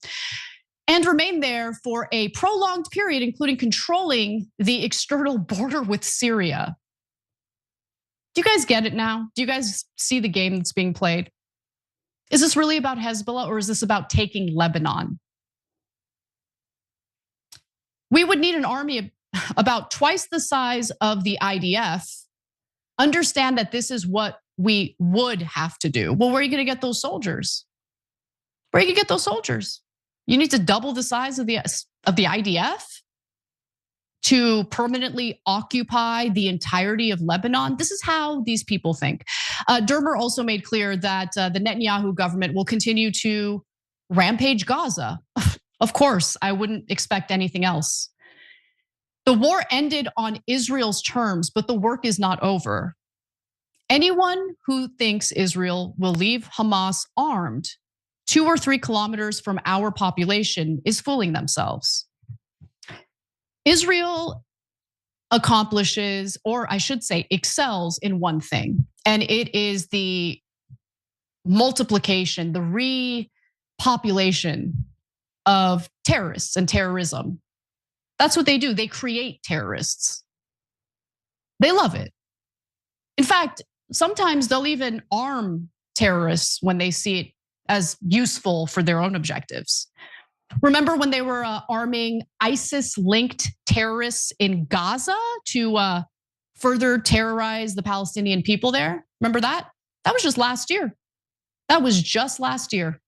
And remain there for a prolonged period, including controlling the external border with Syria. Do you guys get it now? Do you guys see the game that's being played? Is this really about Hezbollah or is this about taking Lebanon? We would need an army about twice the size of the IDF. Understand that this is what we would have to do. Well, where are you gonna get those soldiers? Where are you gonna get those soldiers? You need to double the size of the IDF to permanently occupy the entirety of Lebanon. This is how these people think. Dermer also made clear that the Netanyahu government will continue to rampage Gaza. Of course, I wouldn't expect anything else. The war ended on Israel's terms, but the work is not over. Anyone who thinks Israel will leave Hamas armed 2 or 3 kilometers from our population is fooling themselves. Israel accomplishes, or I should say, excels in one thing, and it is the multiplication, the repopulation of terrorists and terrorism. That's what they do. They create terrorists. They love it. In fact, sometimes they'll even arm terrorists when they see it as useful for their own objectives. Remember when they were arming ISIS-linked terrorists in Gaza to further terrorize the Palestinian people there? Remember that? That was just last year. That was just last year.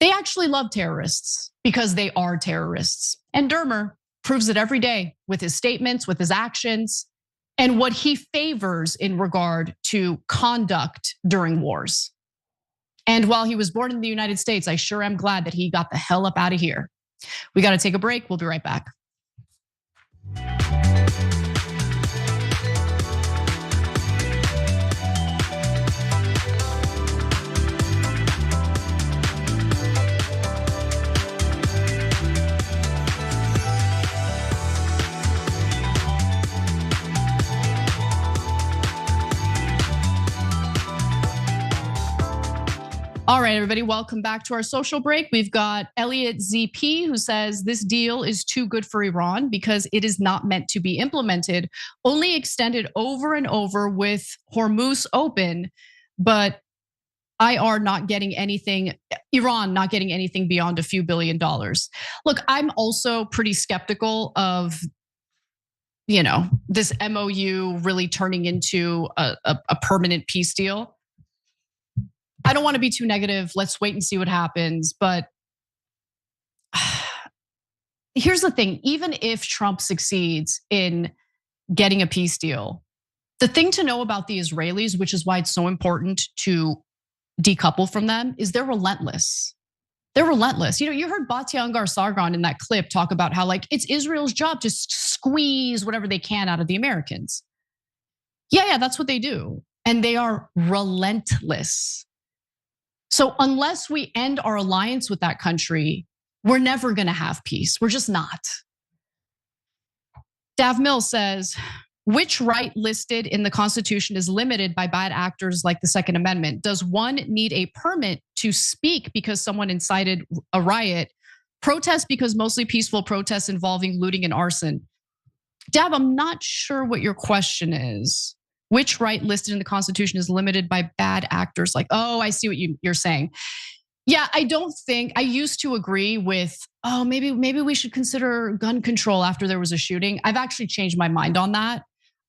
They actually love terrorists because they are terrorists. And Dermer proves it every day with his statements, with his actions, and what he favors in regard to conduct during wars. And while he was born in the United States, I sure am glad that he got the hell up out of here. We got to take a break. We'll be right back. All right, everybody, welcome back to our social break. We've got Elliot ZP who says this deal is too good for Iran because it is not meant to be implemented, only extended over and over with Hormuz open, but Iran not getting anything beyond a few $1 billion. Look, I'm also pretty skeptical of this MOU really turning into a permanent peace deal. I don't want to be too negative. Let's wait and see what happens. But here's the thing, even if Trump succeeds in getting a peace deal, the thing to know about the Israelis, which is why it's so important to decouple from them, is they're relentless. They're relentless. You heard Batya Sargon in that clip talk about how it's Israel's job to squeeze whatever they can out of the Americans. Yeah, that's what they do. And they are relentless. So unless we end our alliance with that country, we're never gonna have peace. We're just not. Dav Mill says, which right listed in the Constitution is limited by bad actors like the Second Amendment? Does one need a permit to speak because someone incited a riot? Protest because mostly peaceful protests involving looting and arson? Dav, I'm not sure what your question is. Which right listed in the Constitution is limited by bad actors? Like, oh, I see what you're saying. Yeah, I don't think, I used to agree with, oh, maybe we should consider gun control after there was a shooting. I've actually changed my mind on that.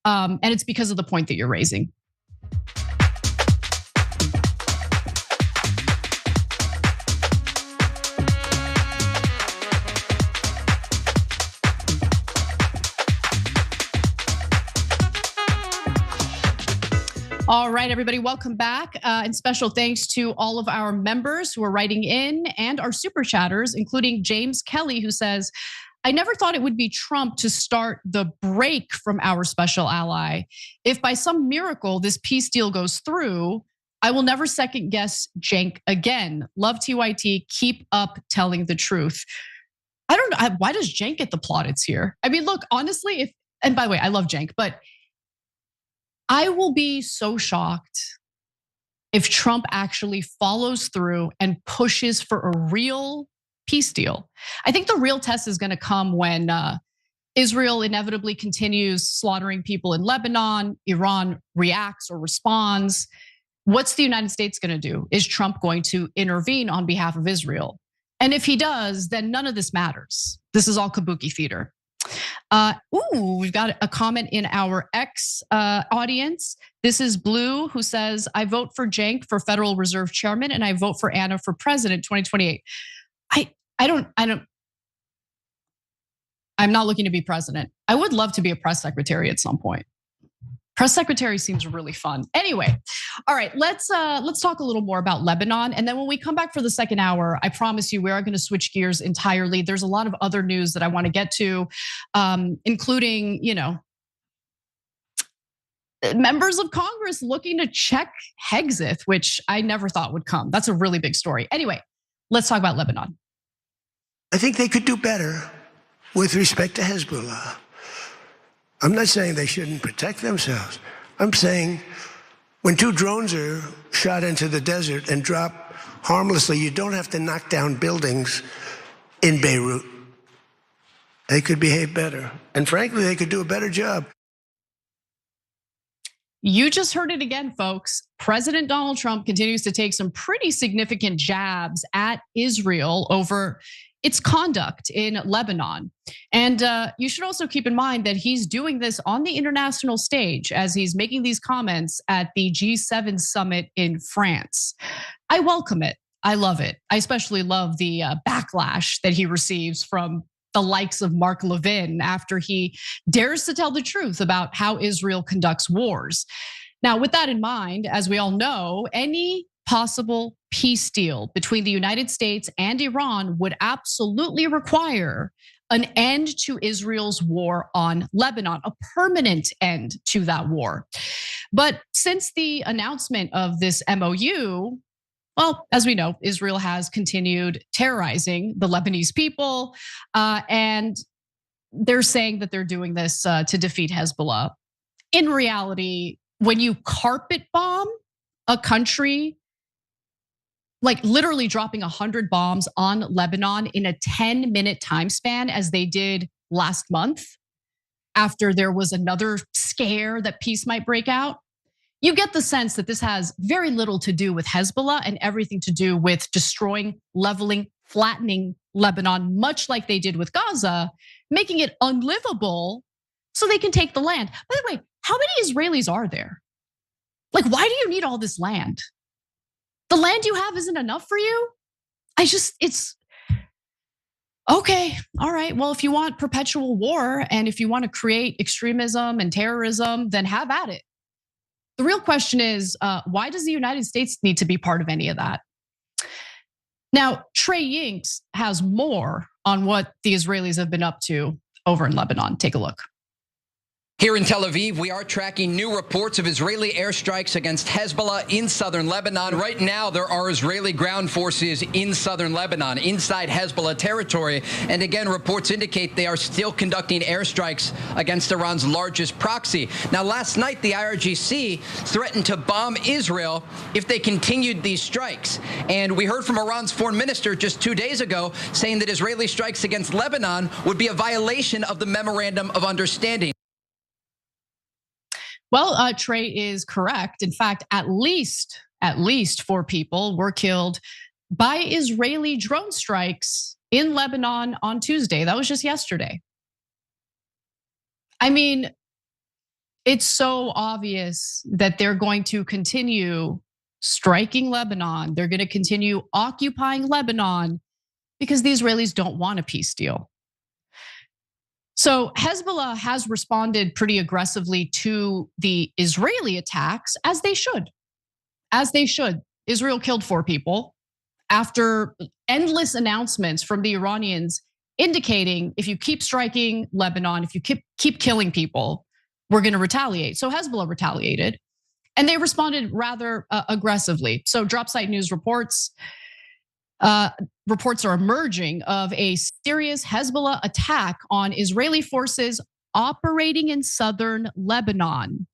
And it's because of the point that you're raising. All right, everybody, welcome back. And special thanks to all of our members who are writing in and our super chatters, including James Kelly, who says, I never thought it would be Trump to start the break from our special ally. If by some miracle this peace deal goes through, I will never second guess Cenk again. Love TYT, keep up telling the truth. I don't know, why does Cenk get the plaudits here? I mean, look, honestly, and by the way, I love Cenk, but I will be so shocked if Trump actually follows through and pushes for a real peace deal. I think the real test is gonna come when Israel inevitably continues slaughtering people in Lebanon, Iran reacts or responds. What's the United States gonna do? Is Trump going to intervene on behalf of Israel? And if he does, then none of this matters. This is all kabuki theater. We've got a comment in our X audience. This is Blue, who says, I vote for Cenk for Federal Reserve Chairman and I vote for Anna for President 2028. I'm not looking to be president. I would love to be a press secretary at some point. Press secretary seems really fun. Anyway, all right, let's talk a little more about Lebanon. And then when we come back for the second hour, I promise you we are gonna switch gears entirely. There's a lot of other news that I wanna get to, including, members of Congress looking to check Hexit, which I never thought would come. That's a really big story. Anyway, let's talk about Lebanon. I think they could do better with respect to Hezbollah. I'm not saying they shouldn't protect themselves. I'm saying when two drones are shot into the desert and drop harmlessly, you don't have to knock down buildings in Beirut. They could behave better. And frankly, they could do a better job. You just heard it again, folks. President Donald Trump continues to take some pretty significant jabs at Israel over its conduct in Lebanon. And you should also keep in mind that he's doing this on the international stage as he's making these comments at the G7 summit in France. I welcome it. I love it. I especially love the backlash that he receives from the likes of Mark Levin after he dares to tell the truth about how Israel conducts wars. Now, with that in mind, as we all know, any possible peace deal between the United States and Iran would absolutely require an end to Israel's war on Lebanon, a permanent end to that war. But since the announcement of this MOU, well, as we know, Israel has continued terrorizing the Lebanese people, and they're saying that they're doing this to defeat Hezbollah. In reality, when you carpet bomb a country, like literally dropping 100 bombs on Lebanon in a 10-minute time span, as they did last month, after there was another scare that peace might break out, you get the sense that this has very little to do with Hezbollah and everything to do with destroying, leveling, flattening Lebanon, much like they did with Gaza, making it unlivable so they can take the land. By the way, how many Israelis are there? Like, why do you need all this land? The land you have isn't enough for you? It's okay, all right. Well, if you want perpetual war and if you want to create extremism and terrorism, then have at it. The real question is, why does the United States need to be part of any of that? Now, Trey Yinks has more on what the Israelis have been up to over in Lebanon. Take a look. Here in Tel Aviv, we are tracking new reports of Israeli airstrikes against Hezbollah in southern Lebanon. Right now, there are Israeli ground forces in southern Lebanon, inside Hezbollah territory. And again, reports indicate they are still conducting airstrikes against Iran's largest proxy. Now, last night, the IRGC threatened to bomb Israel if they continued these strikes. And we heard from Iran's foreign minister just 2 days ago saying that Israeli strikes against Lebanon would be a violation of the Memorandum of Understanding. Well, Trey is correct. In fact, at least 4 people were killed by Israeli drone strikes in Lebanon on Tuesday. That was just yesterday. I mean, it's so obvious that they're going to continue striking Lebanon. They're going to continue occupying Lebanon because the Israelis don't want a peace deal. So Hezbollah has responded pretty aggressively to the Israeli attacks, as they should. As they should. Israel killed 4 people after endless announcements from the Iranians indicating if you keep striking Lebanon, if you keep killing people, we're going to retaliate. So Hezbollah retaliated, and they responded rather aggressively. So drop site news reports. Reports are emerging of a serious Hezbollah attack on Israeli forces operating in southern Lebanon.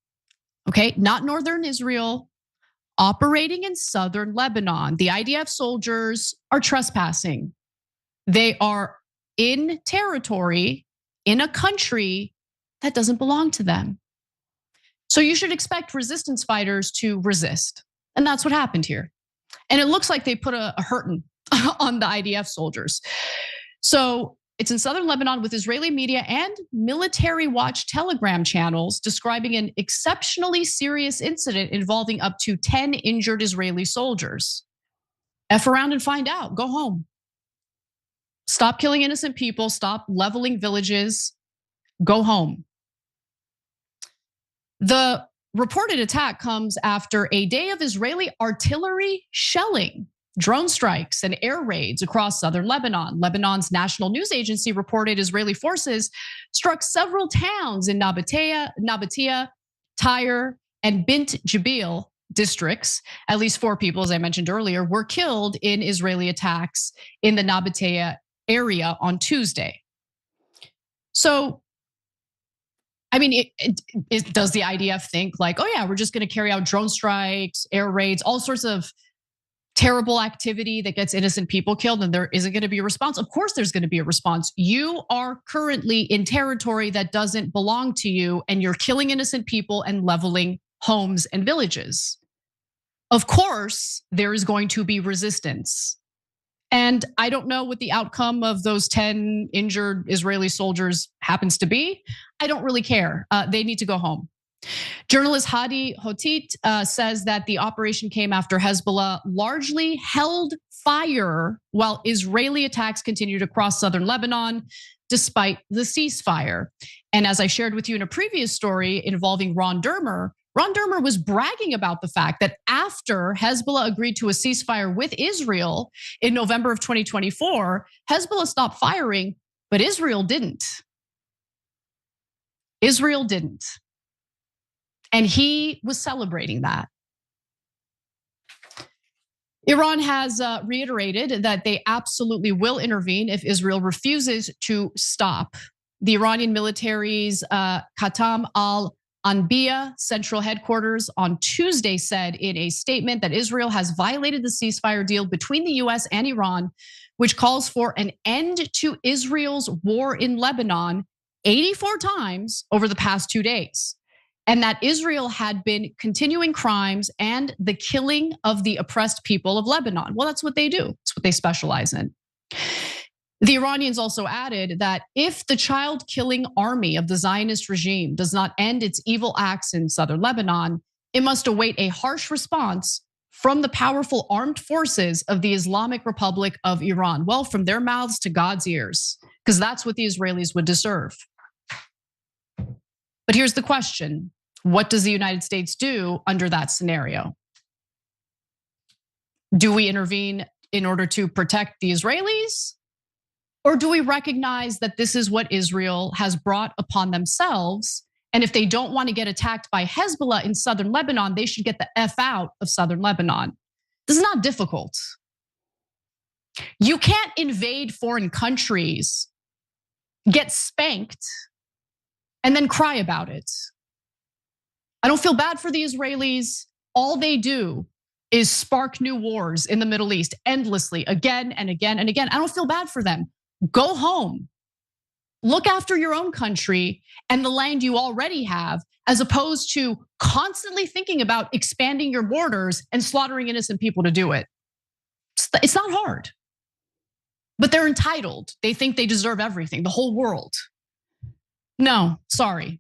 Okay, not northern Israel, operating in southern Lebanon. The IDF soldiers are trespassing. They are in territory in a country that doesn't belong to them. So you should expect resistance fighters to resist. And that's what happened here. And it looks like they put a hurting on the IDF soldiers. So it's in southern Lebanon with Israeli media and military watch Telegram channels describing an exceptionally serious incident involving up to 10 injured Israeli soldiers. F around and find out, go home. Stop killing innocent people, stop leveling villages, go home. The reported attack comes after a day of Israeli artillery shelling, drone strikes, and air raids across southern Lebanon. Lebanon's national news agency reported Israeli forces struck several towns in Nabatea, Tyre, and Bint Jbeil districts. At least 4 people, as I mentioned earlier, were killed in Israeli attacks in the Nabatea area on Tuesday. So, I mean, does the IDF think like, oh yeah, we're just going to carry out drone strikes, air raids, all sorts of terrible activity that gets innocent people killed, and there isn't going to be a response? Of course there's going to be a response. You are currently in territory that doesn't belong to you, and you're killing innocent people and leveling homes and villages. Of course, there is going to be resistance. And I don't know what the outcome of those 10 injured Israeli soldiers happens to be. I don't really care. They need to go home. Journalist Hadi Hotit says that the operation came after Hezbollah largely held fire while Israeli attacks continued across southern Lebanon, despite the ceasefire. And as I shared with you in a previous story involving Ron Dermer was bragging about the fact that after Hezbollah agreed to a ceasefire with Israel in November of 2024, Hezbollah stopped firing, but Israel didn't. Israel didn't. And he was celebrating that. Iran has reiterated that they absolutely will intervene if Israel refuses to stop. The Iranian military's Khatam al-Anbiya central headquarters on Tuesday said in a statement that Israel has violated the ceasefire deal between the US and Iran, which calls for an end to Israel's war in Lebanon 84 times over the past 2 days. And that Israel had been continuing crimes and the killing of the oppressed people of Lebanon. Well, that's what they do. It's what they specialize in. The Iranians also added that if the child-killing army of the Zionist regime does not end its evil acts in southern Lebanon, it must await a harsh response from the powerful armed forces of the Islamic Republic of Iran. Well, from their mouths to God's ears, because that's what the Israelis would deserve. But here's the question. What does the United States do under that scenario? Do we intervene in order to protect the Israelis? Or do we recognize that this is what Israel has brought upon themselves And if they don't want to get attacked by Hezbollah in southern Lebanon, they should get the F out of southern Lebanon. This is not difficult. You can't invade foreign countries, get spanked, and then cry about it. I don't feel bad for the Israelis. All they do is spark new wars in the Middle East endlessly, again and again and again. I don't feel bad for them. Go home. Look after your own country and the land you already have, as opposed to constantly thinking about expanding your borders and slaughtering innocent people to do it. It's not hard. But they're entitled. They think they deserve everything, the whole world. No, sorry.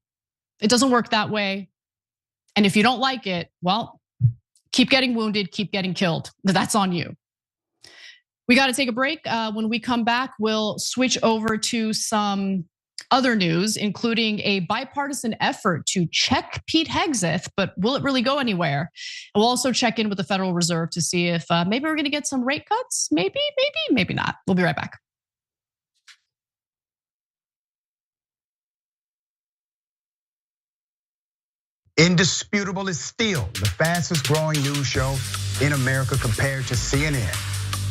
It doesn't work that way. And if you don't like it, well, keep getting wounded, keep getting killed. That's on you. We got to take a break. When we come back, we'll switch over to some other news, including a bipartisan effort to check Pete Hegseth, but will it really go anywhere? And we'll also check in with the Federal Reserve to see if maybe we're going to get some rate cuts. Maybe not. We'll be right back. Indisputable is still the fastest growing news show in America compared to CNN,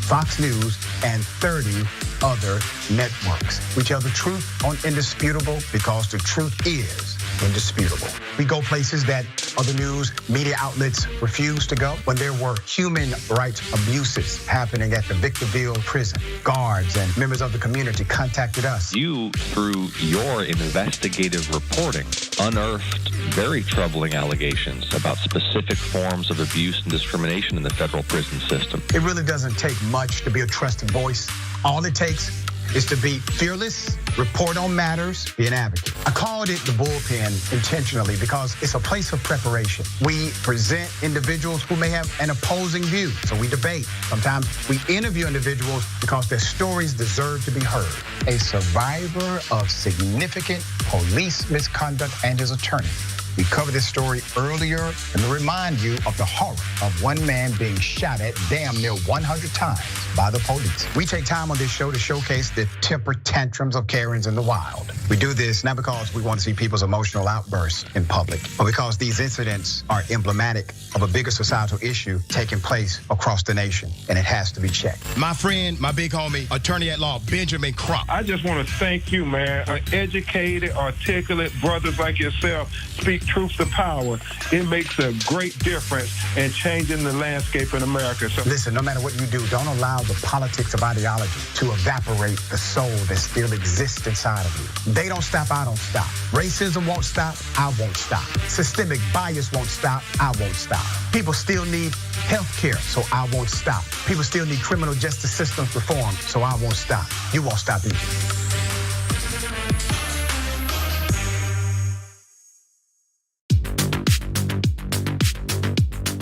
Fox News, and 30 other networks. We tell the truth on Indisputable because the truth is indisputable. We go places that other news media outlets refuse to go. When there were human rights abuses happening at the Victorville prison, guards and members of the community contacted us. You, through your investigative reporting, unearthed very troubling allegations about specific forms of abuse and discrimination in the federal prison system. It really doesn't take much to be a trusted voice. All it takes is to be fearless, report on matters, be an advocate. I called it the bullpen intentionally because it's a place of preparation. We present individuals who may have an opposing view, so we debate. Sometimes we interview individuals because their stories deserve to be heard. A survivor of significant police misconduct and his attorney. We covered this story earlier and to remind you of the horror of one man being shot at damn near 100 times by the police. We take time on this show to showcase the temper tantrums of Karens in the wild. We do this not because we want to see people's emotional outbursts in public, but because these incidents are emblematic of a bigger societal issue taking place across the nation, and it has to be checked. My friend, my big homie, attorney at law, Benjamin Crump. I just want to thank you, man. An educated, articulate brothers like yourself speak truth to power. It makes a great difference in changing the landscape in America. So listen, no matter what you do, don't allow the politics of ideology to evaporate the soul that still exists inside of you. They don't stop, I don't stop. Racism won't stop, I won't stop. Systemic bias won't stop, I won't stop. People still need health care, so I won't stop. People still need criminal justice systems reform, so I won't stop. You won't stop either.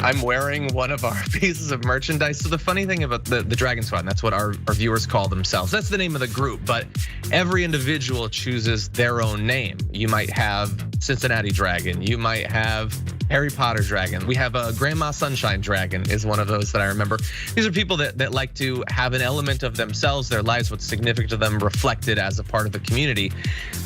I'm wearing one of our pieces of merchandise. So the funny thing about the Dragon Squad, and that's what our viewers call themselves. That's the name of the group, but every individual chooses their own name. You might have Cincinnati Dragon. You might have Harry Potter Dragon. We have a Grandma Sunshine Dragon is one of those that I remember. These are people that like to have an element of themselves, their lives, what's significant to them reflected as a part of the community.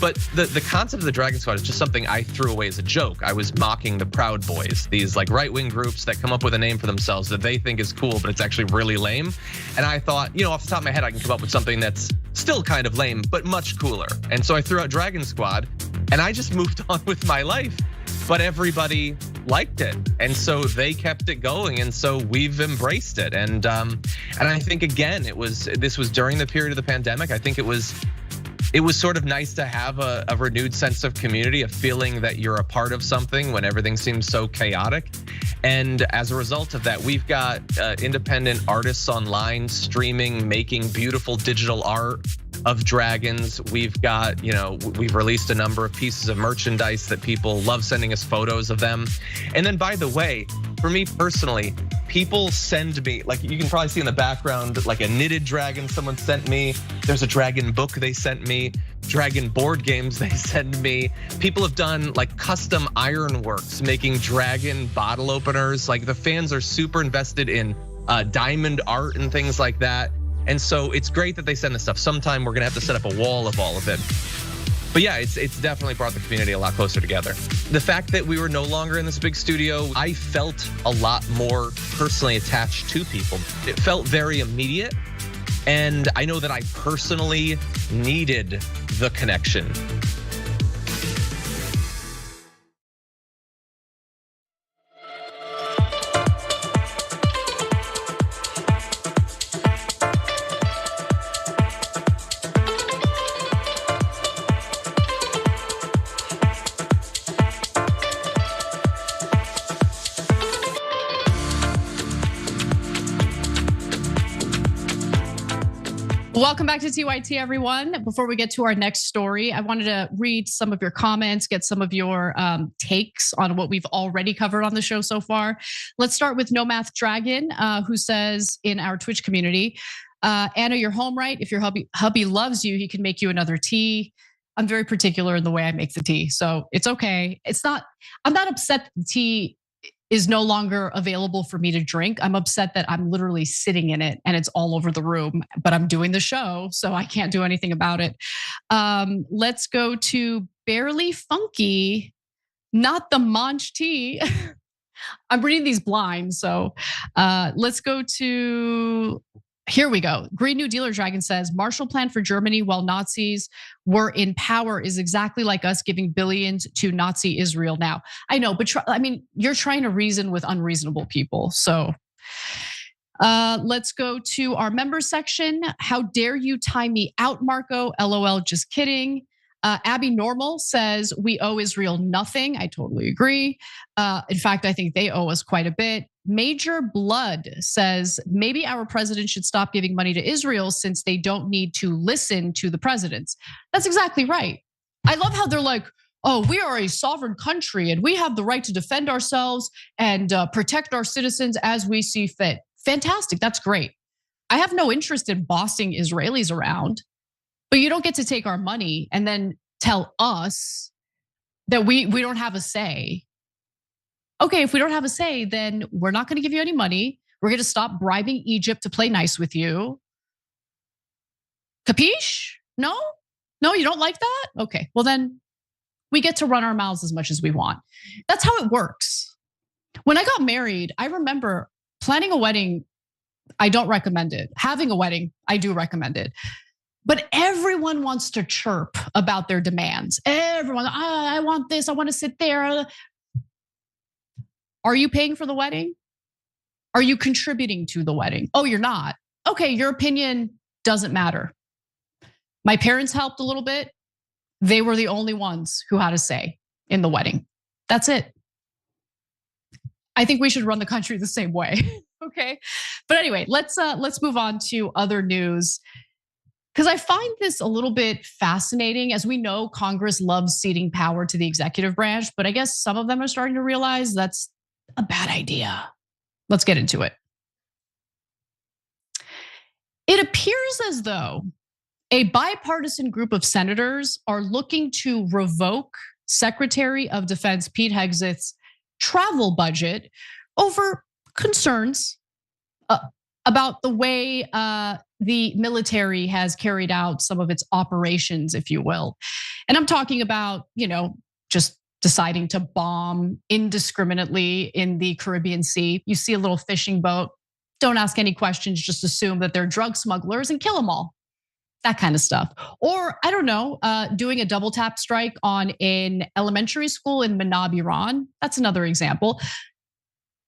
But the concept of the Dragon Squad is just something I threw away as a joke. I was mocking the Proud Boys, these like right-wing groups that come up with a name for themselves that they think is cool, but it's actually really lame. And I thought, off the top of my head, I can come up with something that's still kind of lame, but much cooler. And so I threw out Dragon Squad and I just moved on with my life. But everybody liked it, and so they kept it going, and so we've embraced it. And I think again, this was during the period of the pandemic. I think it was sort of nice to have a renewed sense of community, a feeling that you're a part of something when everything seems so chaotic. And as a result of that, we've got independent artists online streaming, making beautiful digital art of dragons. We've got, we've released a number of pieces of merchandise that people love sending us photos of them. And then, by the way, for me personally, people send me, like you can probably see in the background, like a knitted dragon someone sent me. There's a dragon book they sent me, dragon board games they send me. People have done like custom ironworks, making dragon bottle openers. Like the fans are super invested in diamond art and things like that. And so it's great that they send this stuff. Sometime we're gonna have to set up a wall of all of it. But yeah, it's definitely brought the community a lot closer together. The fact that we were no longer in this big studio, I felt a lot more personally attached to people. It felt very immediate. And I know that I personally needed the connection. Welcome back to TYT, everyone. Before we get to our next story, I wanted to read some of your comments, get some of your takes on what we've already covered on the show so far. Let's start with No Math Dragon, who says in our Twitch community, Anna, you're home right. If your hubby loves you, he can make you another tea. I'm very particular in the way I make the tea, so it's okay. I'm not upset that the tea is no longer available for me to drink. I'm upset that I'm literally sitting in it and it's all over the room, but I'm doing the show, so I can't do anything about it. Let's go to Barely Funky, not the Manch tea. I'm reading these blind, so let's go to, here we go. Green New Dealer Dragon says, Marshall Plan for Germany while Nazis were in power is exactly like us giving billions to Nazi Israel now. I know, but you're trying to reason with unreasonable people. So let's go to our members section. How dare you tie me out, Marco? LOL, just kidding. Abby Normal says, we owe Israel nothing. I totally agree. In fact, I think they owe us quite a bit. Major Blood says, maybe our president should stop giving money to Israel since they don't need to listen to the presidents. That's exactly right. I love how they're like, oh, we are a sovereign country and we have the right to defend ourselves and protect our citizens as we see fit. Fantastic, that's great. I have no interest in bossing Israelis around, but you don't get to take our money and then tell us that we don't have a say. Okay, if we don't have a say, then we're not gonna give you any money. We're gonna stop bribing Egypt to play nice with you. Capiche? No, you don't like that? Okay, well then we get to run our mouths as much as we want. That's how it works. When I got married, I remember planning a wedding, I don't recommend it. Having a wedding, I do recommend it. But everyone wants to chirp about their demands. Everyone, I want this, I want to sit there. Are you paying for the wedding? Are you contributing to the wedding? Oh, you're not. Okay, your opinion doesn't matter. My parents helped a little bit. They were the only ones who had a say in the wedding. That's it. I think we should run the country the same way. Okay. But anyway, let's move on to other news. Because I find this a little bit fascinating. As we know, Congress loves ceding power to the executive branch, but I guess some of them are starting to realize that's a bad idea. Let's get into it. It appears as though a bipartisan group of senators are looking to revoke Secretary of Defense Pete Hegseth's travel budget over concerns about the way the military has carried out some of its operations, if you will. And I'm talking about, just deciding to bomb indiscriminately in the Caribbean Sea. You see a little fishing boat, don't ask any questions, just assume that they're drug smugglers and kill them all. That kind of stuff. Or I don't know, doing a double tap strike on an elementary school in Manab, Iran. That's another example.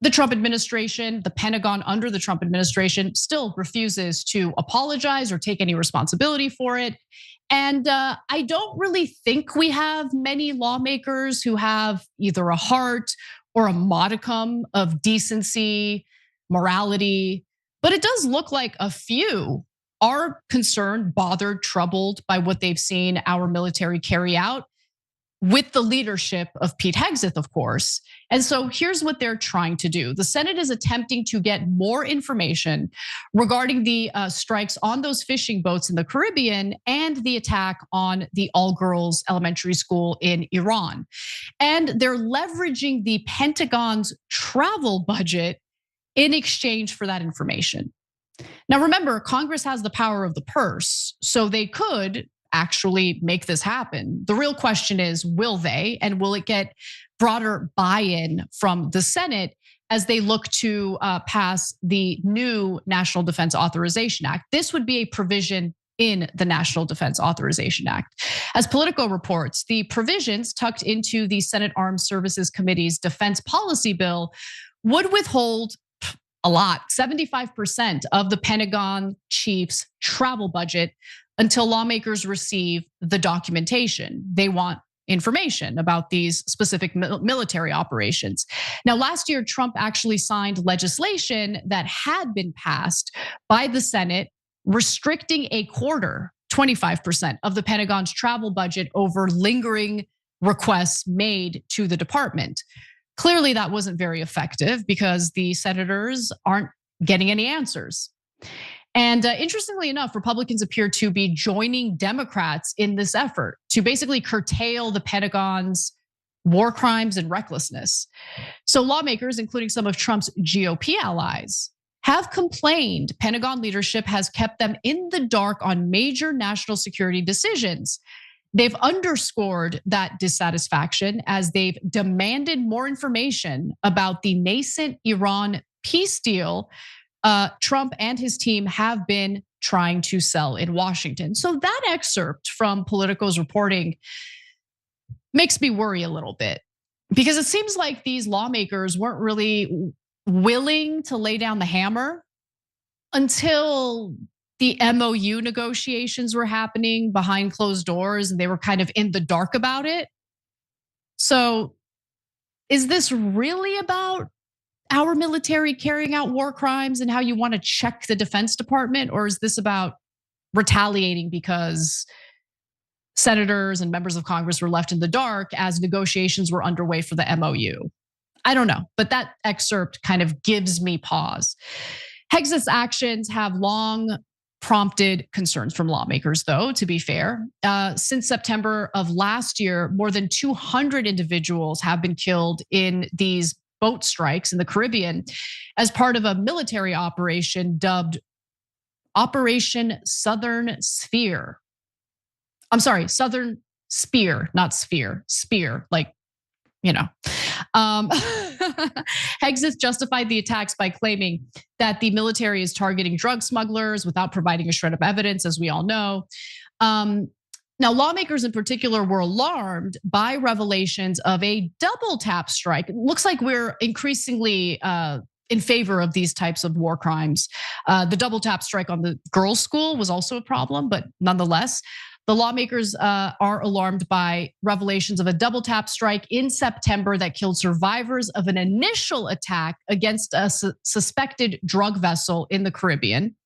The Trump administration, the Pentagon under the Trump administration still refuses to apologize or take any responsibility for it. And I don't really think we have many lawmakers who have either a heart or a modicum of decency, morality, but it does look like a few are concerned, bothered, troubled by what they've seen our military carry out with the leadership of Pete Hegseth, of course. And so here's what they're trying to do. The Senate is attempting to get more information regarding the strikes on those fishing boats in the Caribbean and the attack on the all-girls elementary school in Iran. And they're leveraging the Pentagon's travel budget in exchange for that information. Now remember, Congress has the power of the purse, so they could actually make this happen. The real question is, will they? And will it get broader buy-in from the Senate as they look to pass the new National Defense Authorization Act? This would be a provision in the National Defense Authorization Act. As Politico reports, the provisions tucked into the Senate Armed Services Committee's defense policy bill would withhold a lot, 75% of the Pentagon chief's travel budget until lawmakers receive the documentation. They want information about these specific military operations. Now, last year, Trump actually signed legislation that had been passed by the Senate restricting a quarter, 25% of the Pentagon's travel budget over lingering requests made to the department. Clearly, that wasn't very effective because the senators aren't getting any answers. And interestingly enough, Republicans appear to be joining Democrats in this effort to basically curtail the Pentagon's war crimes and recklessness. So lawmakers, including some of Trump's GOP allies, have complained Pentagon leadership has kept them in the dark on major national security decisions. They've underscored that dissatisfaction as they've demanded more information about the nascent Iran peace deal Trump and his team have been trying to sell in Washington. So that excerpt from Politico's reporting makes me worry a little bit because it seems like these lawmakers weren't really willing to lay down the hammer until the MOU negotiations were happening behind closed doors and they were kind of in the dark about it. So is this really about our military carrying out war crimes and how you want to check the Defense Department? Or is this about retaliating because senators and members of Congress were left in the dark as negotiations were underway for the MOU? I don't know, but that excerpt kind of gives me pause. Hex's actions have long prompted concerns from lawmakers, though, to be fair. Since September of last year, more than 200 individuals have been killed in these boat strikes in the Caribbean as part of a military operation dubbed Operation Southern Sphere. I'm sorry, Southern Spear, not sphere, spear, like, you know. Hexis justified the attacks by claiming that the military is targeting drug smugglers without providing a shred of evidence, as we all know. Now, lawmakers in particular were alarmed by revelations of a double tap strike. It looks like we're increasingly in favor of these types of war crimes. The double tap strike on the girls' school was also a problem, but nonetheless, the lawmakers are alarmed by revelations of a double tap strike in September that killed survivors of an initial attack against a suspected drug vessel in the Caribbean.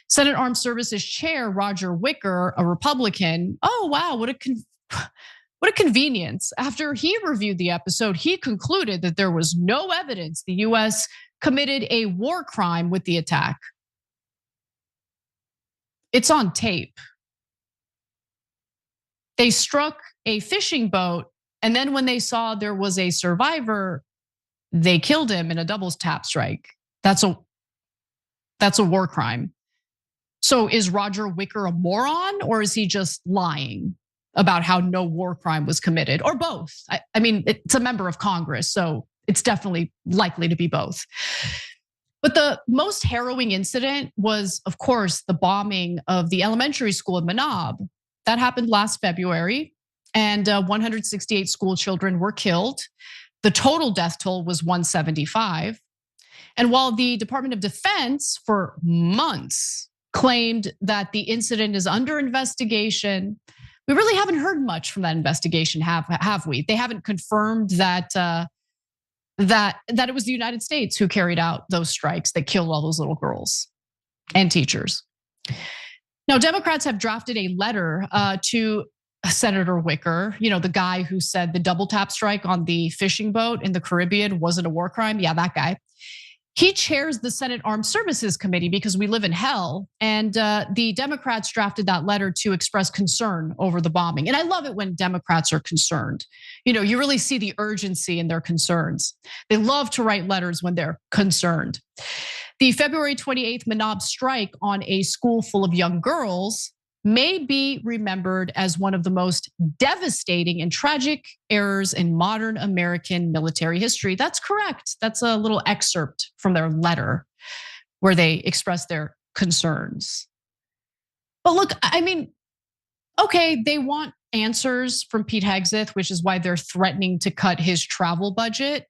Senate Armed Services Chair Roger Wicker, a Republican, oh wow, what a convenience. After he reviewed the episode, he concluded that there was no evidence the US committed a war crime with the attack. It's on tape. They struck a fishing boat, and then when they saw there was a survivor, they killed him in a double tap strike. That's a war crime. So is Roger Wicker a moron, or is he just lying about how no war crime was committed, or both? I mean, it's a member of Congress, so it's definitely likely to be both. But the most harrowing incident was, of course, the bombing of the elementary school in Manab. That happened last February, and 168 school children were killed. The total death toll was 175. And while the Department of Defense for months claimed that the incident is under investigation, we really haven't heard much from that investigation, have we? They haven't confirmed that it was the United States who carried out those strikes that killed all those little girls and teachers. Now, Democrats have drafted a letter to Senator Wicker, you know, the guy who said the double tap strike on the fishing boat in the Caribbean wasn't a war crime. Yeah, that guy. He chairs the Senate Armed Services Committee because we live in hell. And the Democrats drafted that letter to express concern over the bombing. And I love it when Democrats are concerned. You know, you really see the urgency in their concerns. They love to write letters when they're concerned. The February 28th Manab strike on a school full of young girls may be remembered as one of the most devastating and tragic errors in modern American military history. That's correct. That's a little excerpt from their letter where they express their concerns. But look, I mean, okay, they want answers from Pete Hegseth, which is why they're threatening to cut his travel budget.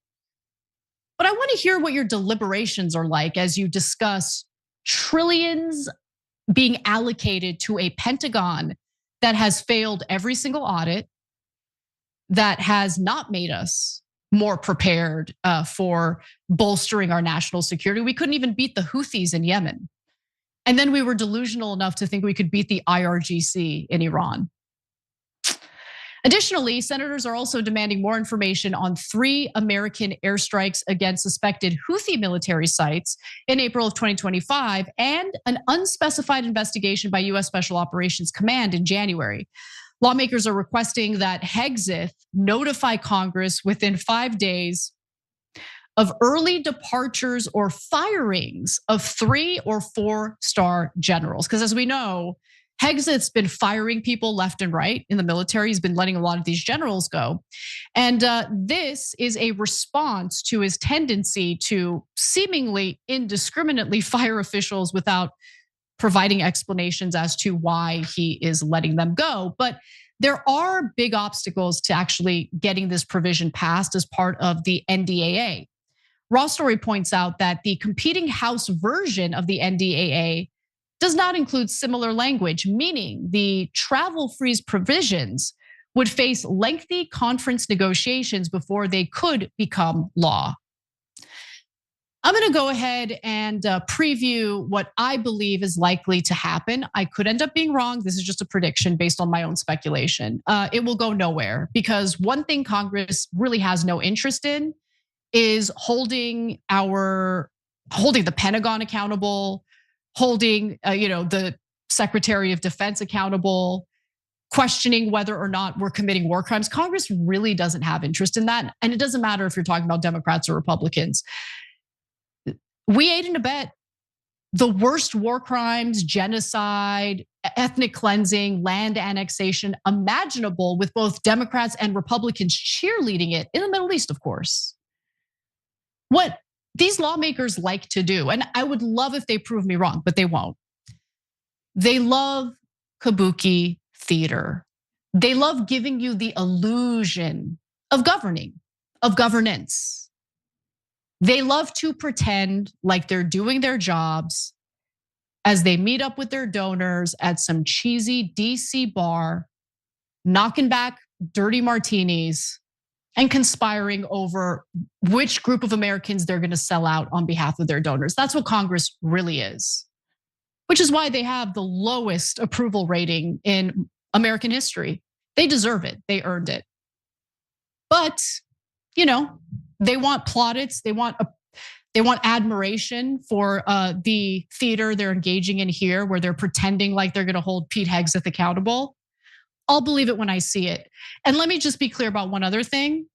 But I want to hear what your deliberations are like as you discuss trillions being allocated to a Pentagon that has failed every single audit, that has not made us more prepared for bolstering our national security. We couldn't even beat the Houthis in Yemen. And then we were delusional enough to think we could beat the IRGC in Iran. Additionally, senators are also demanding more information on 3 American airstrikes against suspected Houthi military sites in April of 2025 and an unspecified investigation by US Special Operations Command in January. Lawmakers are requesting that Hegseth notify Congress within 5 days of early departures or firings of 3 or 4-star generals. Because as we know, Hegseth's been firing people left and right in the military. He's been letting a lot of these generals go. And this is a response to his tendency to seemingly indiscriminately fire officials without providing explanations as to why he is letting them go. But there are big obstacles to actually getting this provision passed as part of the NDAA. Raw Story points out that the competing House version of the NDAA does not include similar language, meaning the travel freeze provisions would face lengthy conference negotiations before they could become law. I'm gonna go ahead and preview what I believe is likely to happen. I could end up being wrong. This is just a prediction based on my own speculation. It will go nowhere because one thing Congress really has no interest in is holding the Pentagon accountable, holding the Secretary of Defense accountable, questioning whether or not we're committing war crimes. Congress really doesn't have interest in that. And it doesn't matter if you're talking about Democrats or Republicans. We aid and abet the worst war crimes, genocide, ethnic cleansing, land annexation imaginable with both Democrats and Republicans cheerleading it in the Middle East, of course. What these lawmakers like to do, and I would love if they prove me wrong, but they won't. They love kabuki theater. They love giving you the illusion of governing, of governance. They love to pretend like they're doing their jobs as they meet up with their donors at some cheesy DC bar, knocking back dirty martinis and conspiring over which group of Americans they're gonna sell out on behalf of their donors. That's what Congress really is, which is why they have the lowest approval rating in American history. They deserve it, they earned it. But, they want plaudits, they want admiration for the theater they're engaging in here, where they're pretending like they're gonna hold Pete Hegseth accountable. I'll believe it when I see it. And let me just be clear about one other thing.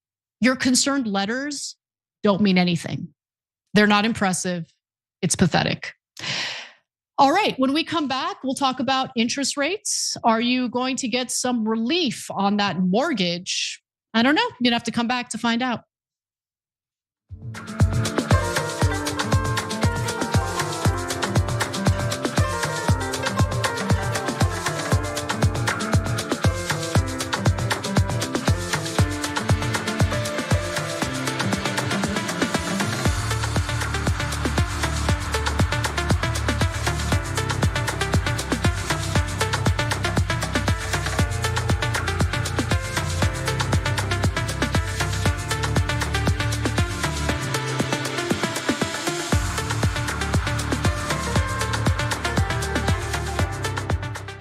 Your concerned letters don't mean anything. They're not impressive. It's pathetic. All right, when we come back, we'll talk about interest rates. Are you going to get some relief on that mortgage? I don't know. You're gonna have to come back to find out.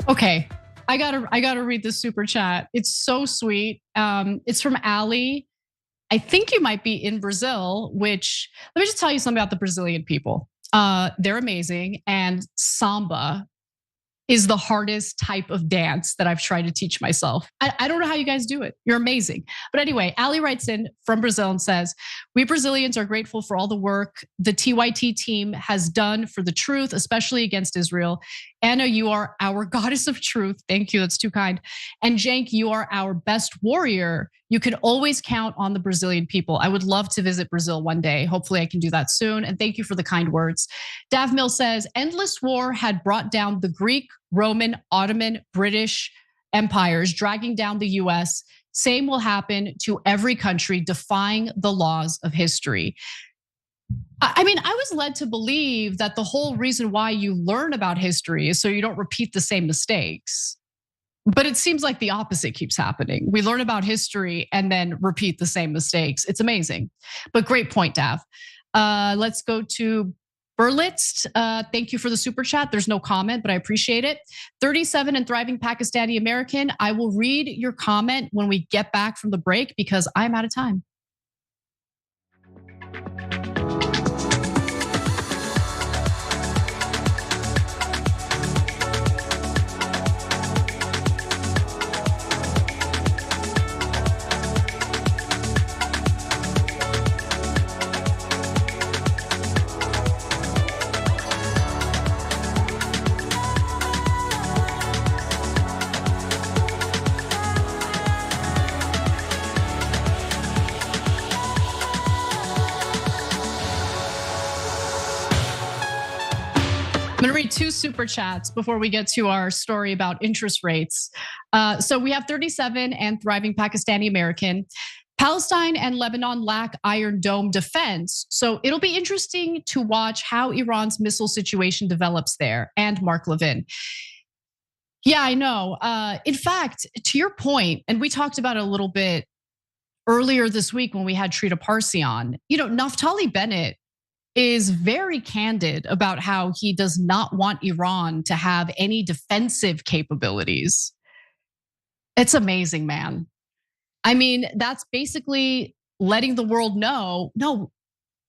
Okay, I gotta read this super chat. It's so sweet. It's from Ali. I think you might be in Brazil, which, let me just tell you something about the Brazilian people. They're amazing, and samba is the hardest type of dance that I've tried to teach myself. I don't know how you guys do it. You're amazing. But anyway, Ali writes in from Brazil and says, we Brazilians are grateful for all the work the TYT team has done for the truth, especially against Israel. Anna, you are our goddess of truth. Thank you, that's too kind. And Cenk, you are our best warrior. You can always count on the Brazilian people. I would love to visit Brazil one day. Hopefully I can do that soon. And thank you for the kind words. Dav Mill says, endless war had brought down the Greek, Roman, Ottoman, British empires, dragging down the US. Same will happen to every country defying the laws of history. I mean, I was led to believe that the whole reason why you learn about history is so you don't repeat the same mistakes. But it seems like the opposite keeps happening. We learn about history and then repeat the same mistakes. It's amazing. But great point, Dav. Let's go to Berlitz. Thank you for the super chat. There's no comment, but I appreciate it. 37 and thriving Pakistani American. I will read your comment when we get back from the break because I'm out of time. I'm gonna read two super chats before we get to our story about interest rates. So we have 37 and thriving Pakistani American. Palestine and Lebanon lack Iron Dome defense. So it'll be interesting to watch how Iran's missile situation develops there. And Mark Levin. Yeah, I know. In fact, to your point, and we talked about it a little bit earlier this week when we had Trita Parsi on, Naftali Bennett is very candid about how he does not want Iran to have any defensive capabilities. It's amazing, man. I mean, that's basically letting the world know, no,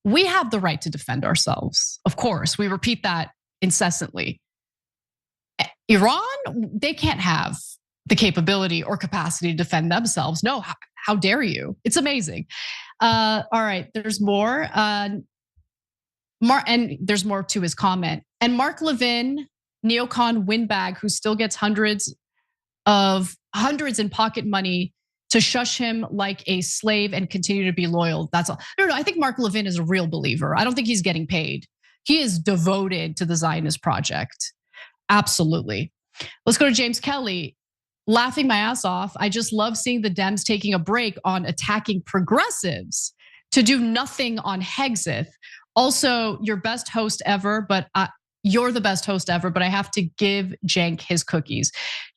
we have the right to defend ourselves. Of course, we repeat that incessantly. Iran, they can't have the capability or capacity to defend themselves. No, how dare you? It's amazing. All right, there's more. And there's more to his comment. And Mark Levin, neocon windbag, who still gets hundreds in pocket money to shush him like a slave and continue to be loyal. That's all. No, I think Mark Levin is a real believer. I don't think he's getting paid. He is devoted to the Zionist project. Absolutely. Let's go to James Kelly. Laughing my ass off. I just love seeing the Dems taking a break on attacking progressives to do nothing on Hexit. Also, your best host ever, but you're the best host ever, but I have to give Cenk his cookies.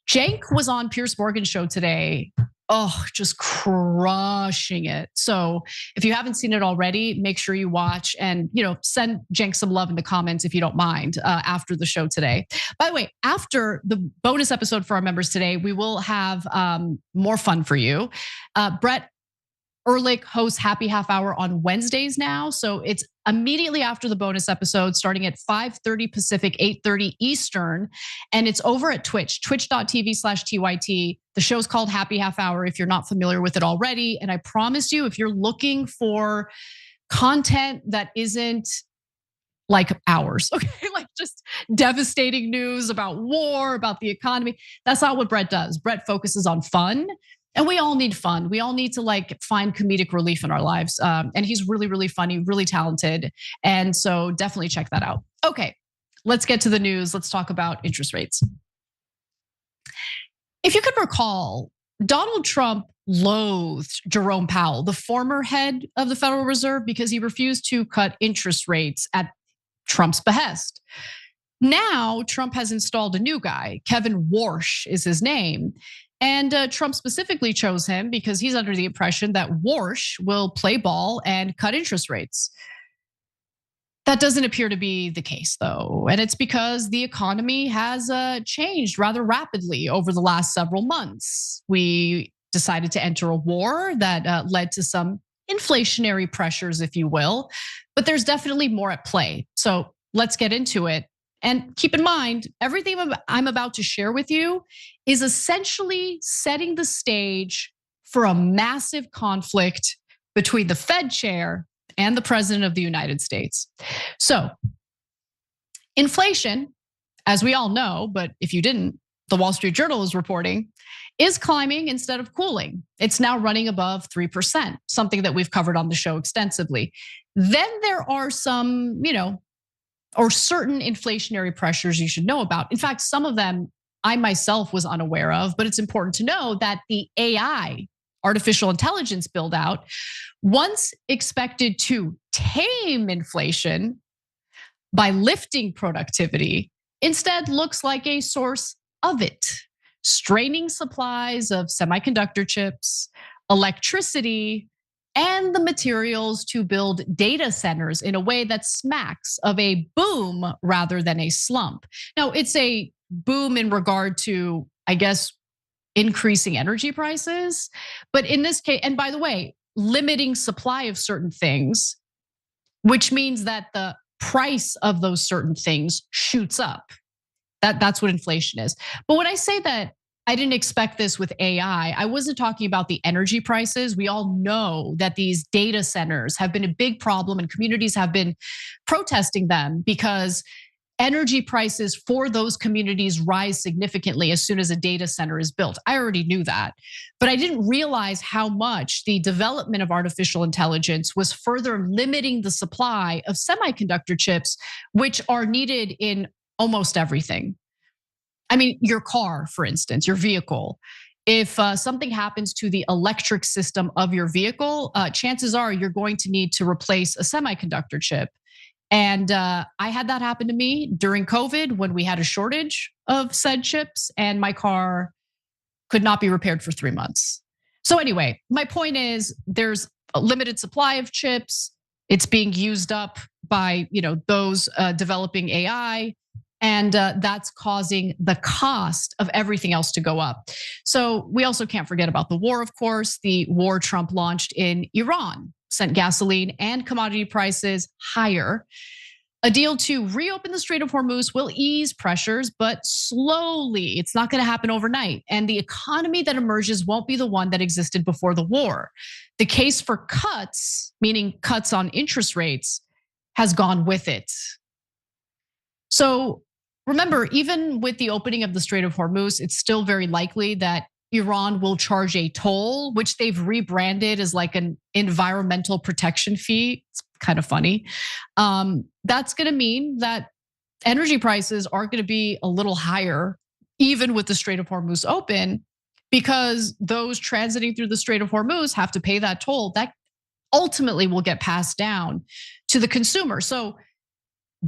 Cenk was on Piers Morgan's show today. Oh, just crushing it. So if you haven't seen it already, make sure you watch and send Cenk some love in the comments if you don't mind after the show today. By the way, after the bonus episode for our members today, we will have more fun for you. Brett Ehrlich hosts Happy Half Hour on Wednesdays now. So it's immediately after the bonus episode, starting at 5:30 Pacific, 8:30 Eastern. And it's over at Twitch, twitch.tv/TYT. The show's called Happy Half Hour if you're not familiar with it already. And I promise you, if you're looking for content that isn't like ours, okay? Like just devastating news about war, about the economy. That's not what Brett does. Brett focuses on fun. And we all need fun. We all need to find comedic relief in our lives. And he's really, really funny, really talented. And so definitely check that out. Okay, let's get to the news. Let's talk about interest rates. If you could recall, Donald Trump loathed Jerome Powell, the former head of the Federal Reserve, because he refused to cut interest rates at Trump's behest. Now, Trump has installed a new guy. Kevin Warsh is his name. And Trump specifically chose him because he's under the impression that Warsh will play ball and cut interest rates. That doesn't appear to be the case, though. And it's because the economy has changed rather rapidly over the last several months. We decided to enter a war that led to some inflationary pressures, if you will. But there's definitely more at play. So let's get into it. And keep in mind, everything I'm about to share with you is essentially setting the stage for a massive conflict between the Fed chair and the president of the United States. So, inflation, as we all know, but if you didn't, the Wall Street Journal is reporting, is climbing instead of cooling. It's now running above 3%, something that we've covered on the show extensively. Then there are some, or certain inflationary pressures you should know about. In fact, some of them I myself was unaware of, but it's important to know that the AI, artificial intelligence build out, once expected to tame inflation by lifting productivity, instead looks like a source of it, straining supplies of semiconductor chips, electricity, and the materials to build data centers in a way that smacks of a boom rather than a slump. Now, it's a boom in regard to, I guess, increasing energy prices. But in this case, and by the way, limiting supply of certain things, which means that the price of those certain things shoots up. That's what inflation is. But when I say that I didn't expect this with AI, I wasn't talking about the energy prices. We all know that these data centers have been a big problem and communities have been protesting them because energy prices for those communities rise significantly as soon as a data center is built. I already knew that, but I didn't realize how much the development of artificial intelligence was further limiting the supply of semiconductor chips, which are needed in almost everything. I mean, your car, for instance, your vehicle. If something happens to the electric system of your vehicle, chances are you're going to need to replace a semiconductor chip. And I had that happen to me during COVID when we had a shortage of said chips and my car could not be repaired for 3 months. So anyway, my point is there's a limited supply of chips. It's being used up by those developing AI. And that's causing the cost of everything else to go up. So we also can't forget about the war, of course. The war Trump launched in Iran sent gasoline and commodity prices higher. A deal to reopen the Strait of Hormuz will ease pressures, but slowly. It's not going to happen overnight. And the economy that emerges won't be the one that existed before the war. The case for cuts, meaning cuts on interest rates, has gone with it. So remember, even with the opening of the Strait of Hormuz, it's still very likely that Iran will charge a toll, which they've rebranded as like an environmental protection fee. It's kind of funny. That's going to mean that energy prices are going to be a little higher, even with the Strait of Hormuz open, because those transiting through the Strait of Hormuz have to pay that toll. That ultimately will get passed down to the consumer. So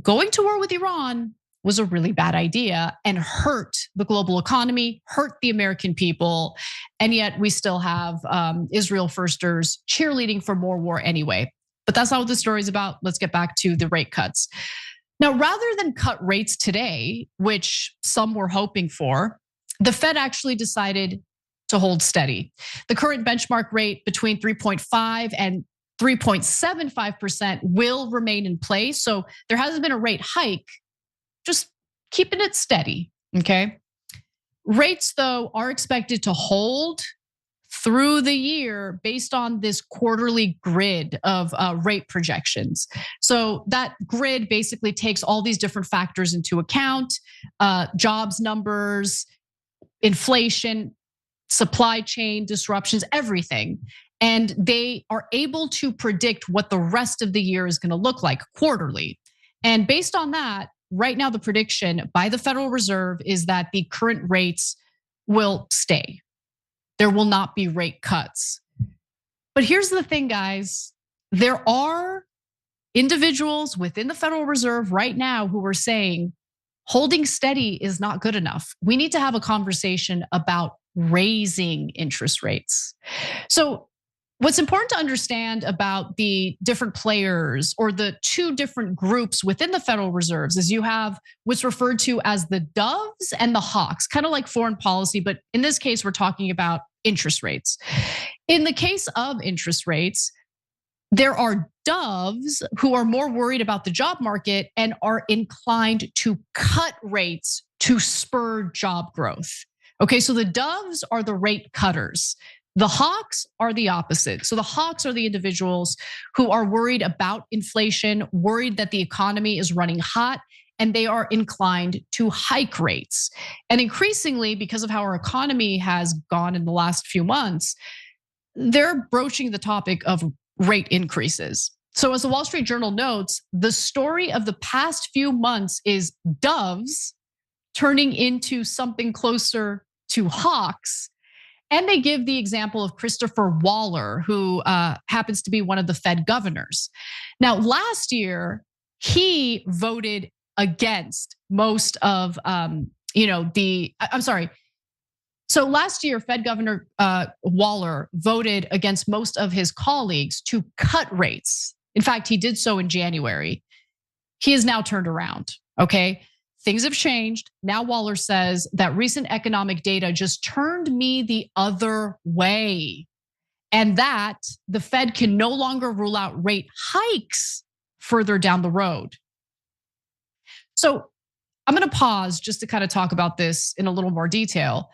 going to war with Iran was a really bad idea and hurt the global economy, hurt the American people. And yet we still have Israel firsters cheerleading for more war anyway. But that's not what the story is about. Let's get back to the rate cuts. Now, rather than cut rates today, which some were hoping for, the Fed actually decided to hold steady. The current benchmark rate between 3.5 and 3.75% will remain in place. So there hasn't been a rate hike, just keeping it steady, okay? Rates, though, are expected to hold through the year based on this quarterly grid of rate projections. So that grid basically takes all these different factors into account, jobs numbers, inflation, supply chain disruptions, everything. And they are able to predict what the rest of the year is going to look like quarterly. And based on that, right now, the prediction by the Federal Reserve is that the current rates will stay. There will not be rate cuts. But here's the thing, guys. There are individuals within the Federal Reserve right now who are saying holding steady is not good enough. We need to have a conversation about raising interest rates. So what's important to understand about the different players or the two different groups within the Federal Reserves is you have what's referred to as the doves and the hawks, kind of like foreign policy, but in this case, we're talking about interest rates. In the case of interest rates, there are doves who are more worried about the job market and are inclined to cut rates to spur job growth. Okay, so the doves are the rate cutters. The hawks are the opposite. So the hawks are the individuals who are worried about inflation, worried that the economy is running hot, and they are inclined to hike rates. And increasingly, because of how our economy has gone in the last few months, they're broaching the topic of rate increases. So as the Wall Street Journal notes, the story of the past few months is doves turning into something closer to hawks. And they give the example of Christopher Waller, who happens to be one of the Fed governors. Now, last year, he voted against most of, So last year, Fed Governor Waller voted against most of his colleagues to cut rates. In fact, he did so in January. He has now turned around, okay? Things have changed. Now Waller says that recent economic data just turned me the other way, and that the Fed can no longer rule out rate hikes further down the road. So I'm gonna pause just to kind of talk about this in a little more detail.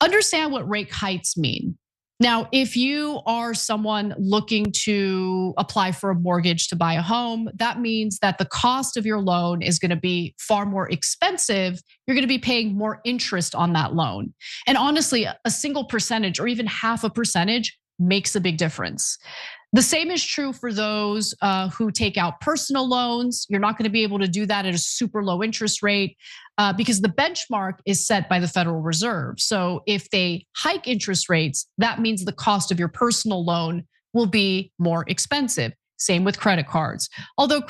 Understand what rate hikes mean. Now, if you are someone looking to apply for a mortgage to buy a home, that means that the cost of your loan is going to be far more expensive. You're going to be paying more interest on that loan. And honestly, a single percentage or even half a percentage makes a big difference. The same is true for those who take out personal loans. You're not going to be able to do that at a super low interest rate because the benchmark is set by the Federal Reserve. So if they hike interest rates, that means the cost of your personal loan will be more expensive. Same with credit cards. Although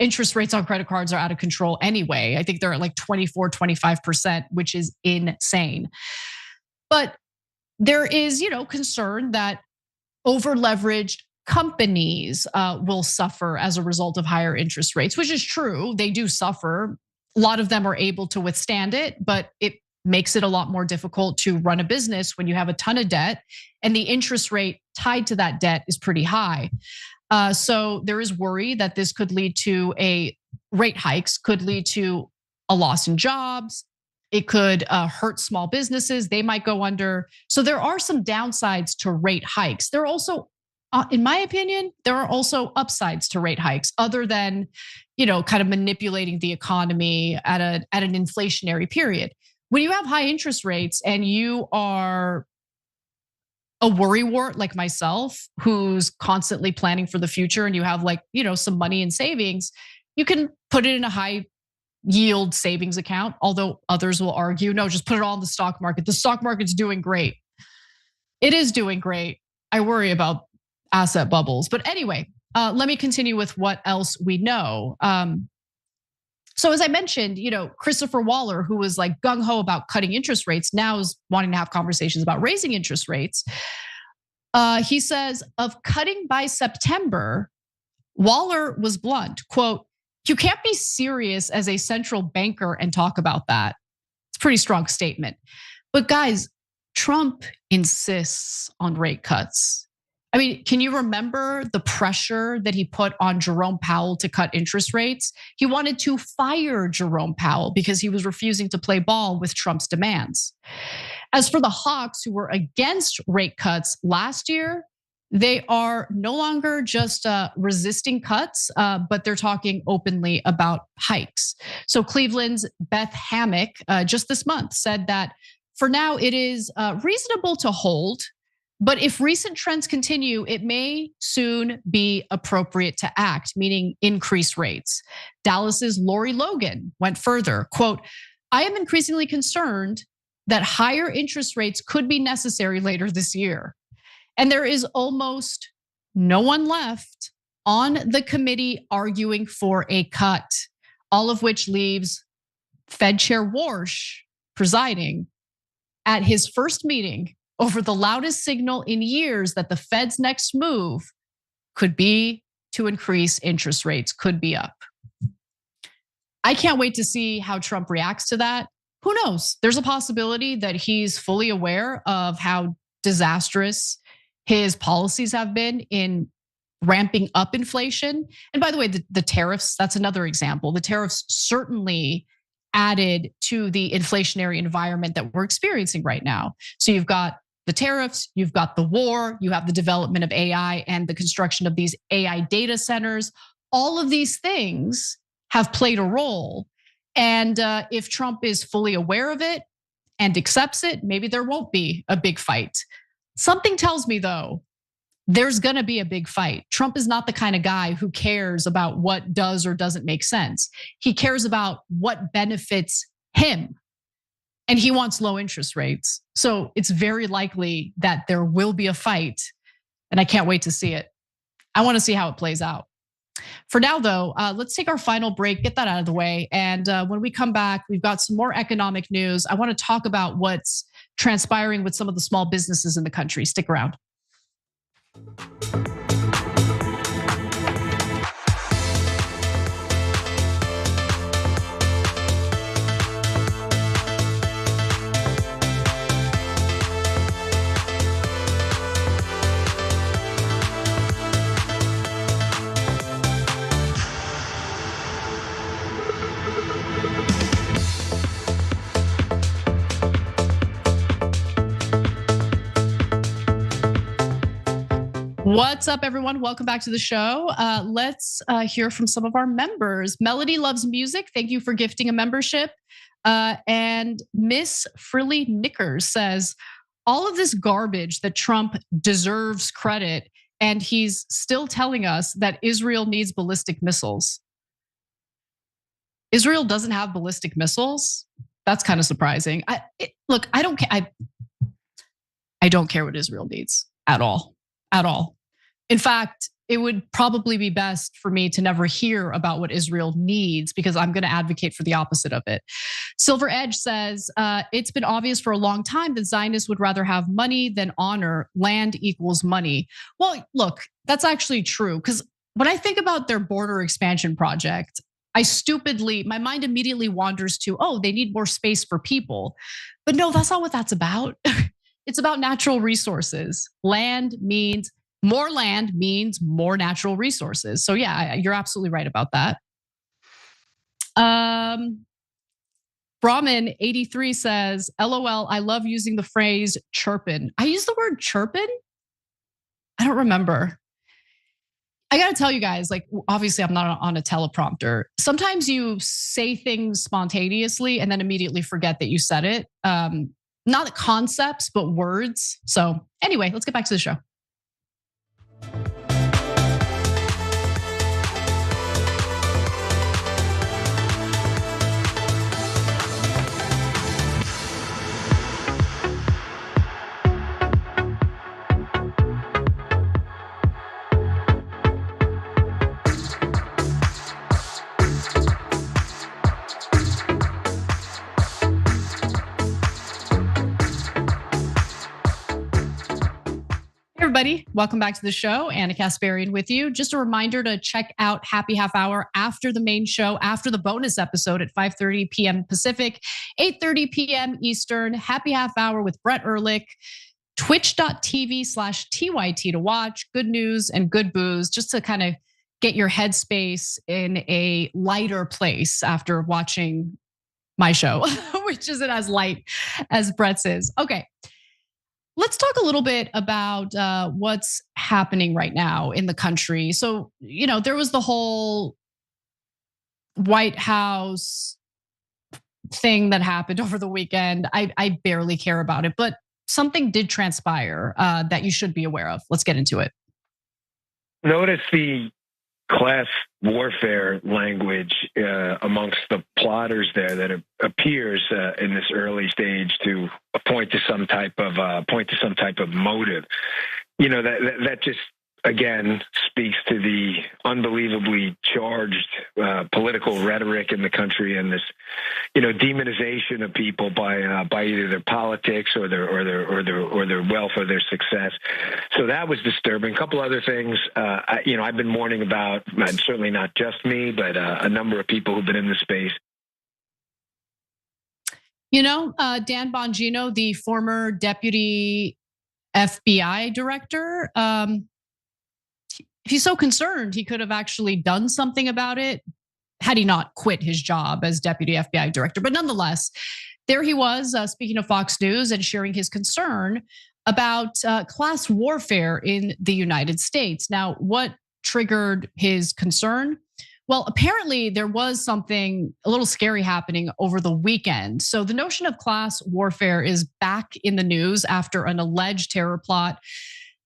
interest rates on credit cards are out of control anyway. I think they're at like 24, 25%, which is insane. But there is, concern that over-leveraged companies will suffer as a result of higher interest rates, which is true. They do suffer. A lot of them are able to withstand it, but it makes it a lot more difficult to run a business when you have a ton of debt and the interest rate tied to that debt is pretty high. So there is worry that this could lead to rate hikes, could lead to a loss in jobs. It could hurt small businesses. They might go under. So there are some downsides to rate hikes. There are also, in my opinion, there are also upsides to rate hikes other than, kind of manipulating the economy at an inflationary period. When you have high interest rates and you are a worrywart like myself, who's constantly planning for the future and you have some money in savings, you can put it in a high yield savings account, although others will argue, no, just put it all in the stock market. The stock market's doing great. It is doing great. I worry about asset bubbles. But anyway, let me continue with what else we know. So as I mentioned, Christopher Waller, who was like gung-ho about cutting interest rates, now is wanting to have conversations about raising interest rates. He says of cutting by September, Waller was blunt, quote, "You can't be serious as a central banker and talk about that." It's a pretty strong statement. But guys, Trump insists on rate cuts. I mean, can you remember the pressure that he put on Jerome Powell to cut interest rates? He wanted to fire Jerome Powell because he was refusing to play ball with Trump's demands. As for the hawks who were against rate cuts last year, they are no longer just resisting cuts, but they're talking openly about hikes. So Cleveland's Beth Hammack just this month said that for now it is reasonable to hold, but if recent trends continue, it may soon be appropriate to act, meaning increase rates. Dallas's Lori Logan went further, quote, "I am increasingly concerned that higher interest rates could be necessary later this year." And there is almost no one left on the committee arguing for a cut, all of which leaves Fed Chair Warsh presiding at his first meeting over the loudest signal in years that the Fed's next move could be to increase interest rates, could be up. I can't wait to see how Trump reacts to that. Who knows? There's a possibility that he's fully aware of how disastrous his policies have been in ramping up inflation. And by the way, the tariffs, that's another example. The tariffs certainly added to the inflationary environment that we're experiencing right now. So you've got the tariffs, you've got the war, you have the development of AI and the construction of these AI data centers. All of these things have played a role. And if Trump is fully aware of it and accepts it, maybe there won't be a big fight. Something tells me, though, there's gonna be a big fight. Trump is not the kind of guy who cares about what does or doesn't make sense. He cares about what benefits him. And he wants low interest rates. So it's very likely that there will be a fight. And I can't wait to see it. I wanna see how it plays out. For now, though, let's take our final break, get that out of the way. And when we come back, we've got some more economic news. I wanna talk about what's transpiring with some of the small businesses in the country. Stick around. What's up, everyone? Welcome back to the show. Let's hear from some of our members. Melody loves music. Thank you for gifting a membership. And Miss Frilly Knickers says, all of this garbage that Trump deserves credit, and he's still telling us that Israel needs ballistic missiles. Israel doesn't have ballistic missiles? That's kind of surprising. Look, I don't care. I don't care what Israel needs at all. At all. In fact, it would probably be best for me to never hear about what Israel needs because I'm going to advocate for the opposite of it. Silver Edge says, it's been obvious for a long time that Zionists would rather have money than honor. Land equals money. Well, look, that's actually true because when I think about their border expansion project, my mind immediately wanders to, oh, they need more space for people. But no, that's not what that's about. It's about natural resources. More land means more natural resources. So yeah, you're absolutely right about that. Brahmin 83 says, LOL, I love using the phrase chirpin'. I use the word chirpin'? I don't remember. I gotta tell you guys, like, obviously I'm not on a teleprompter. Sometimes you say things spontaneously and then immediately forget that you said it. Not concepts, but words. So anyway, let's get back to the show. Everybody, welcome back to the show. Anna Kasparian with you. Just a reminder to check out Happy Half Hour after the main show, after the bonus episode at 5:30 p.m. Pacific, 8:30 p.m. Eastern. Happy Half Hour with Brett Ehrlich. Twitch.tv/TYT to watch. Good news and good booze, just to kind of get your headspace in a lighter place after watching my show, which isn't as light as Brett's is. Okay. Let's talk a little bit about what's happening right now in the country. So, there was the whole White House thing that happened over the weekend. I barely care about it, but something did transpire that you should be aware of. Let's get into it. Notice the class warfare language amongst the plotters there that appears in this early stage to point to some type of motive. That just again speaks to the unbelievably charged political rhetoric in the country and this demonization of people by either their politics or their wealth or their success. So that was disturbing. A couple other things I've been warning about, and certainly not just me, but a number of people who've been in the space. Dan Bongino, the former deputy FBI director. If he's so concerned, he could have actually done something about it had he not quit his job as deputy FBI director. But nonetheless, there he was speaking to Fox News and sharing his concern about class warfare in the United States. Now, what triggered his concern? Well, apparently there was something a little scary happening over the weekend. So the notion of class warfare is back in the news after an alleged terror plot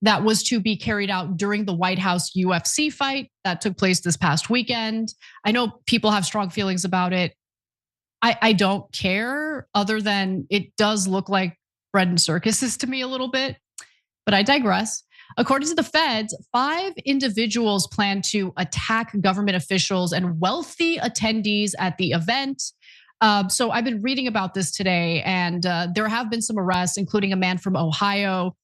that was to be carried out during the White House UFC fight that took place this past weekend. I know people have strong feelings about it. I don't care, other than it does look like bread and circuses to me a little bit, but I digress. According to the feds, 5 individuals plan to attack government officials and wealthy attendees at the event. So I've been reading about this today, and there have been some arrests, including a man from Ohio.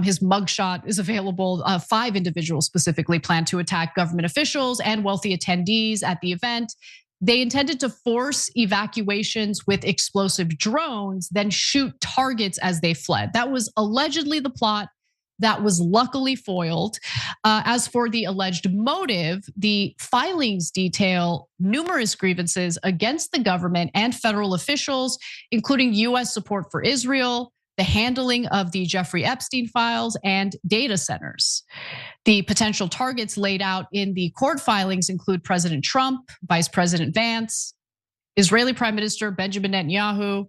His mugshot is available. 5 individuals specifically plan to attack government officials and wealthy attendees at the event. They intended to force evacuations with explosive drones, then shoot targets as they fled. That was allegedly the plot. That was luckily foiled. As for the alleged motive, the filings detail numerous grievances against the government and federal officials, including US support for Israel, the handling of the Jeffrey Epstein files, and data centers. The potential targets laid out in the court filings include President Trump, Vice President Vance, Israeli Prime Minister Benjamin Netanyahu,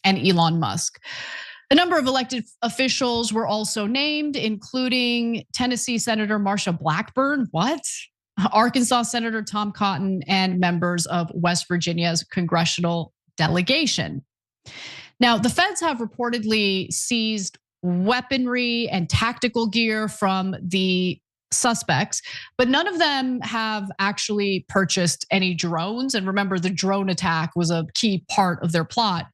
and Elon Musk. A number of elected officials were also named, including Tennessee Senator Marsha Blackburn, Arkansas Senator Tom Cotton, and members of West Virginia's congressional delegation. Now, the feds have reportedly seized weaponry and tactical gear from the suspects, but none of them have actually purchased any drones. And remember, the drone attack was a key part of their plot.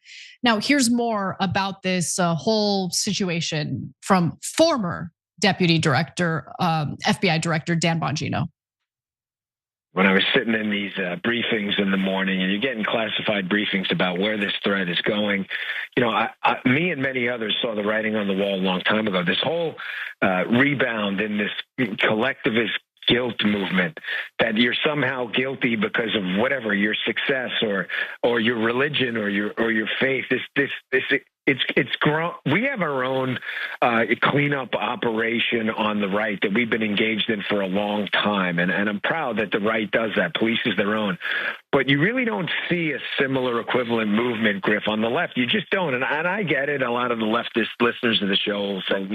Now, here's more about this whole situation from former Deputy Director, FBI Director Dan Bongino. When I was sitting in these briefings in the morning, and you're getting classified briefings about where this threat is going, me and many others saw the writing on the wall a long time ago. This whole rebound in this collectivist guilt movement, that you're somehow guilty because of whatever your success or your religion or your faith. It's grown. We have our own cleanup operation on the right that we've been engaged in for a long time, and I'm proud that the right does that, polices their own. But you really don't see a similar equivalent movement, Griff, on the left. You just don't, and I get it. A lot of the leftist listeners of the show will say,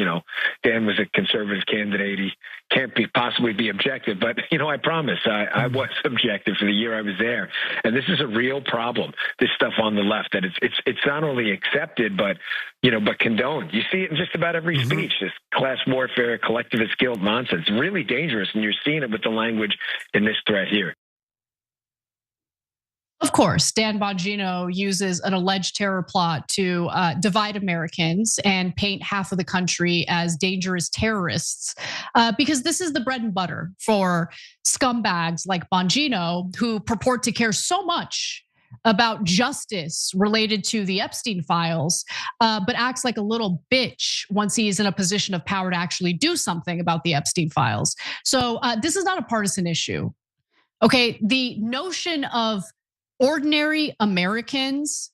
Dan was a conservative candidate. He can't possibly be objective. But I promise, I was objective for the year I was there, and this is a real problem. This stuff on the left, that it's not only accepted, but condoned. You see it in just about every speech. This class warfare, collectivist guilt nonsense, really dangerous, and you're seeing it with the language in this threat here. Of course, Dan Bongino uses an alleged terror plot to divide Americans and paint half of the country as dangerous terrorists, because this is the bread and butter for scumbags like Bongino, who purport to care so much about justice related to the Epstein files, but acts like a little bitch once he is in a position of power to actually do something about the Epstein files. So this is not a partisan issue, okay? The notion of ordinary Americans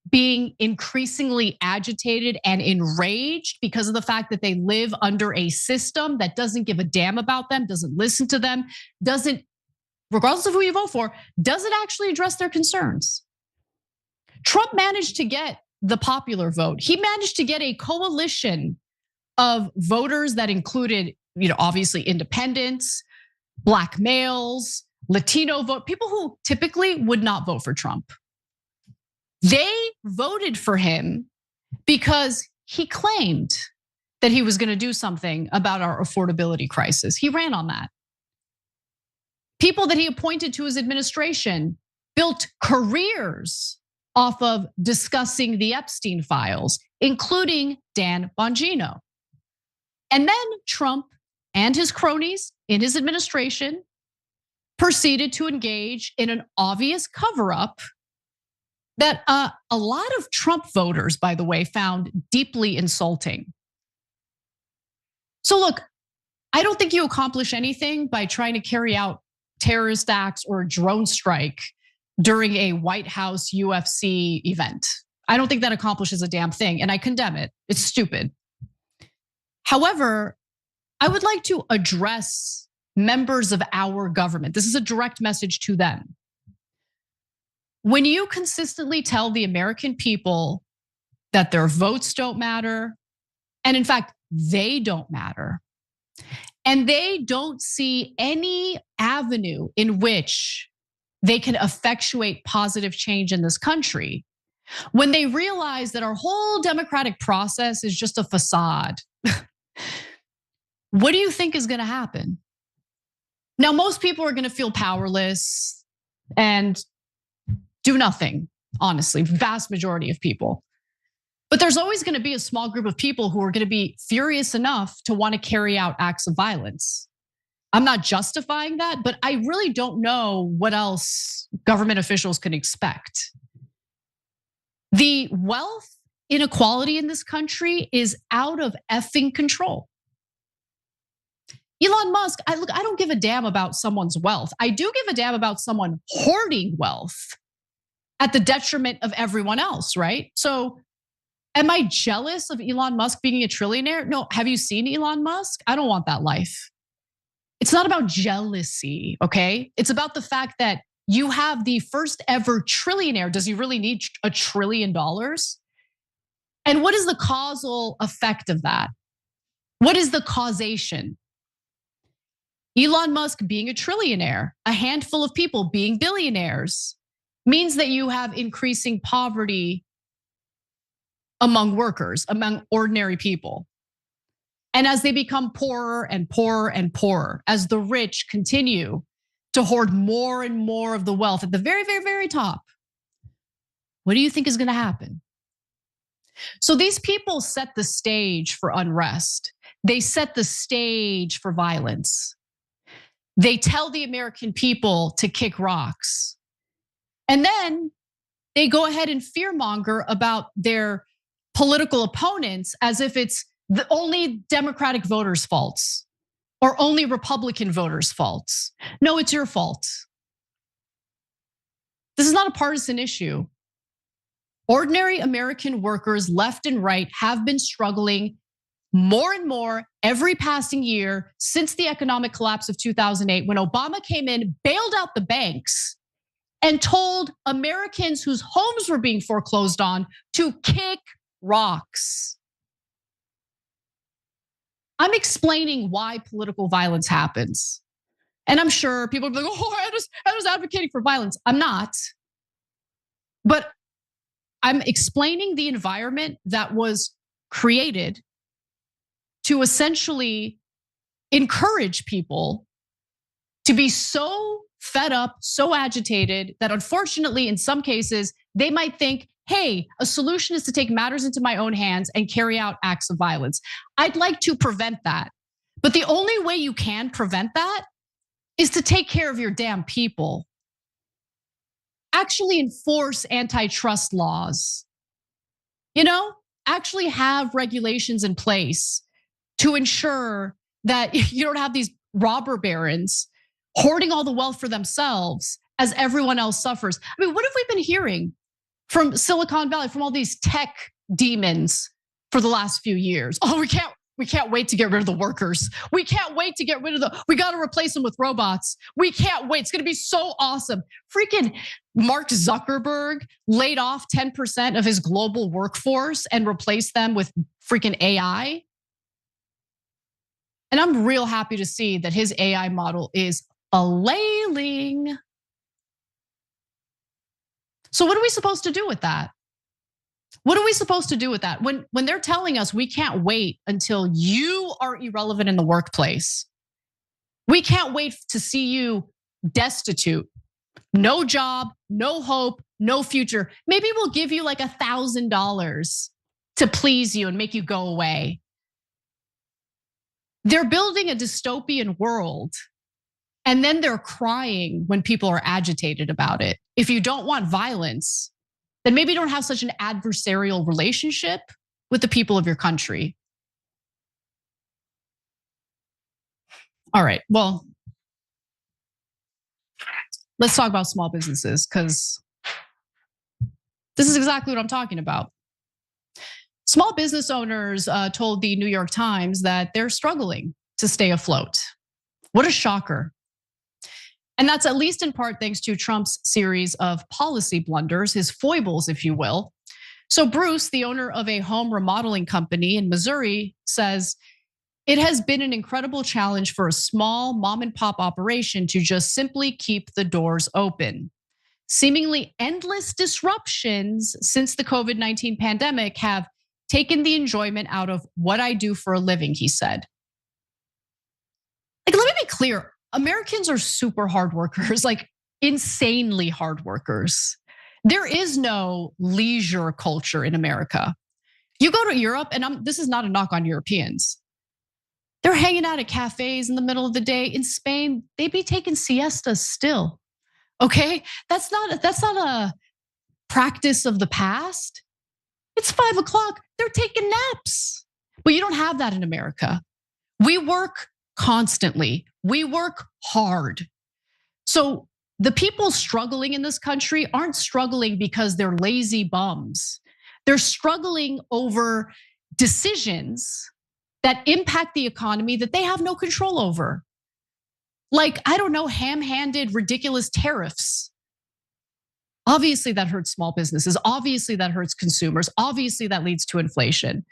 being increasingly agitated and enraged because of the fact that they live under a system that doesn't give a damn about them, doesn't listen to them, regardless of who you vote for, doesn't actually address their concerns. Trump managed to get the popular vote. He managed to get a coalition of voters that included, obviously independents, Black males, Latino vote, people who typically would not vote for Trump. They voted for him because he claimed that he was going to do something about our affordability crisis. He ran on that. People that he appointed to his administration built careers off of discussing the Epstein files, including Dan Bongino. And then Trump and his cronies in his administration proceeded to engage in an obvious cover-up that a lot of Trump voters, by the way, found deeply insulting. So look, I don't think you accomplish anything by trying to carry out terrorist acts or a drone strike during a White House UFC event. I don't think that accomplishes a damn thing, and I condemn it. It's stupid. However, I would like to address members of our government. This is a direct message to them. When you consistently tell the American people that their votes don't matter, and in fact, they don't matter, and they don't see any avenue in which they can effectuate positive change in this country, when they realize that our whole democratic process is just a facade, what do you think is gonna happen? Now, most people are gonna feel powerless and do nothing, honestly, vast majority of people. But there's always gonna be a small group of people who are gonna be furious enough to wanna carry out acts of violence. I'm not justifying that, but I really don't know what else government officials can expect. The wealth inequality in this country is out of effing control. Elon Musk, I don't give a damn about someone's wealth. I do give a damn about someone hoarding wealth at the detriment of everyone else, right? So am I jealous of Elon Musk being a trillionaire? No, have you seen Elon Musk? I don't want that life. It's not about jealousy, okay? It's about the fact that you have the first ever trillionaire. Does he really need $1 trillion? And what is the causal effect of that? What is the causation? Elon Musk being a trillionaire, a handful of people being billionaires, means that you have increasing poverty among workers, among ordinary people. And as they become poorer and poorer and poorer, as the rich continue to hoard more and more of the wealth at the very, very, very top, what do you think is gonna happen? So these people set the stage for unrest. They set the stage for violence. They tell the American people to kick rocks. And then they go ahead and fearmonger about their political opponents as if it's the only Democratic voters' faults or only Republican voters' faults. No, it's your fault. This is not a partisan issue. Ordinary American workers, left and right, have been struggling more and more every passing year since the economic collapse of 2008, when Obama came in, bailed out the banks, and told Americans whose homes were being foreclosed on to kick rocks. I'm explaining why political violence happens. And I'm sure people will be like, oh, I was advocating for violence. I'm not. But I'm explaining the environment that was created to essentially encourage people to be so fed up, so agitated that unfortunately, in some cases, they might think, hey, a solution is to take matters into my own hands and carry out acts of violence. I'd like to prevent that. But the only way you can prevent that is to take care of your damn people. Actually enforce antitrust laws. Actually have regulations in place to ensure that you don't have these robber barons hoarding all the wealth for themselves as everyone else suffers. I mean, what have we been hearing from Silicon Valley, from all these tech demons for the last few years? Oh, we can't wait to get rid of the workers. We can't wait to get rid of we got to replace them with robots. We can't wait. It's going to be so awesome. Freaking Mark Zuckerberg laid off 10% of his global workforce and replaced them with freaking AI. And I'm real happy to see that his AI model is a-lailing. So what are we supposed to do with that? What are we supposed to do with that? When they're telling us we can't wait until you are irrelevant in the workplace. We can't wait to see you destitute. No job, no hope, no future. Maybe we'll give you like $1,000 to please you and make you go away. They're building a dystopian world, and then they're crying when people are agitated about it. If you don't want violence, then maybe don't have such an adversarial relationship with the people of your country. All right, well, let's talk about small businesses because this is exactly what I'm talking about. Small business owners told the New York Times that they're struggling to stay afloat. What a shocker. And that's at least in part thanks to Trump's series of policy blunders, his foibles, if you will. So Bruce, the owner of a home remodeling company in Missouri, says, it has been an incredible challenge for a small mom and pop operation to just simply keep the doors open. Seemingly endless disruptions since the COVID-19 pandemic have taken the enjoyment out of what I do for a living, he said. Like, let me be clear. Americans are super hard workers, like insanely hard workers. There is no leisure culture in America. You go to Europe, and this is not a knock on Europeans. They're hanging out at cafes in the middle of the day. In Spain, they'd be taking siestas still. Okay, that's not a practice of the past. It's 5 o'clock. They're taking naps. But you don't have that in America. We work constantly. We work hard. So the people struggling in this country aren't struggling because they're lazy bums. They're struggling over decisions that impact the economy that they have no control over. Like, I don't know, ham-handed, ridiculous tariffs. Obviously that hurts small businesses. Obviously that hurts consumers. Obviously that leads to inflation.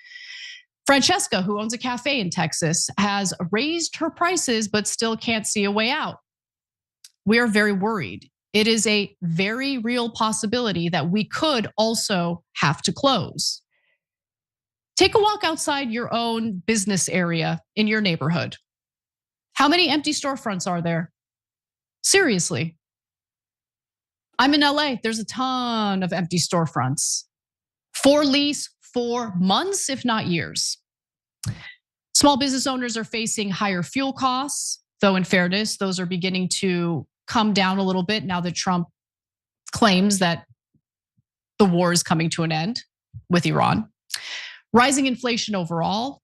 Francesca, who owns a cafe in Texas, has raised her prices but still can't see a way out. We are very worried. It is a very real possibility that we could also have to close. Take a walk outside your own business area in your neighborhood. How many empty storefronts are there? Seriously. I'm in LA, there's a ton of empty storefronts. For lease for months, if not years. Small business owners are facing higher fuel costs, though in fairness, those are beginning to come down a little bit now that Trump claims that the war is coming to an end with Iran. Rising inflation overall,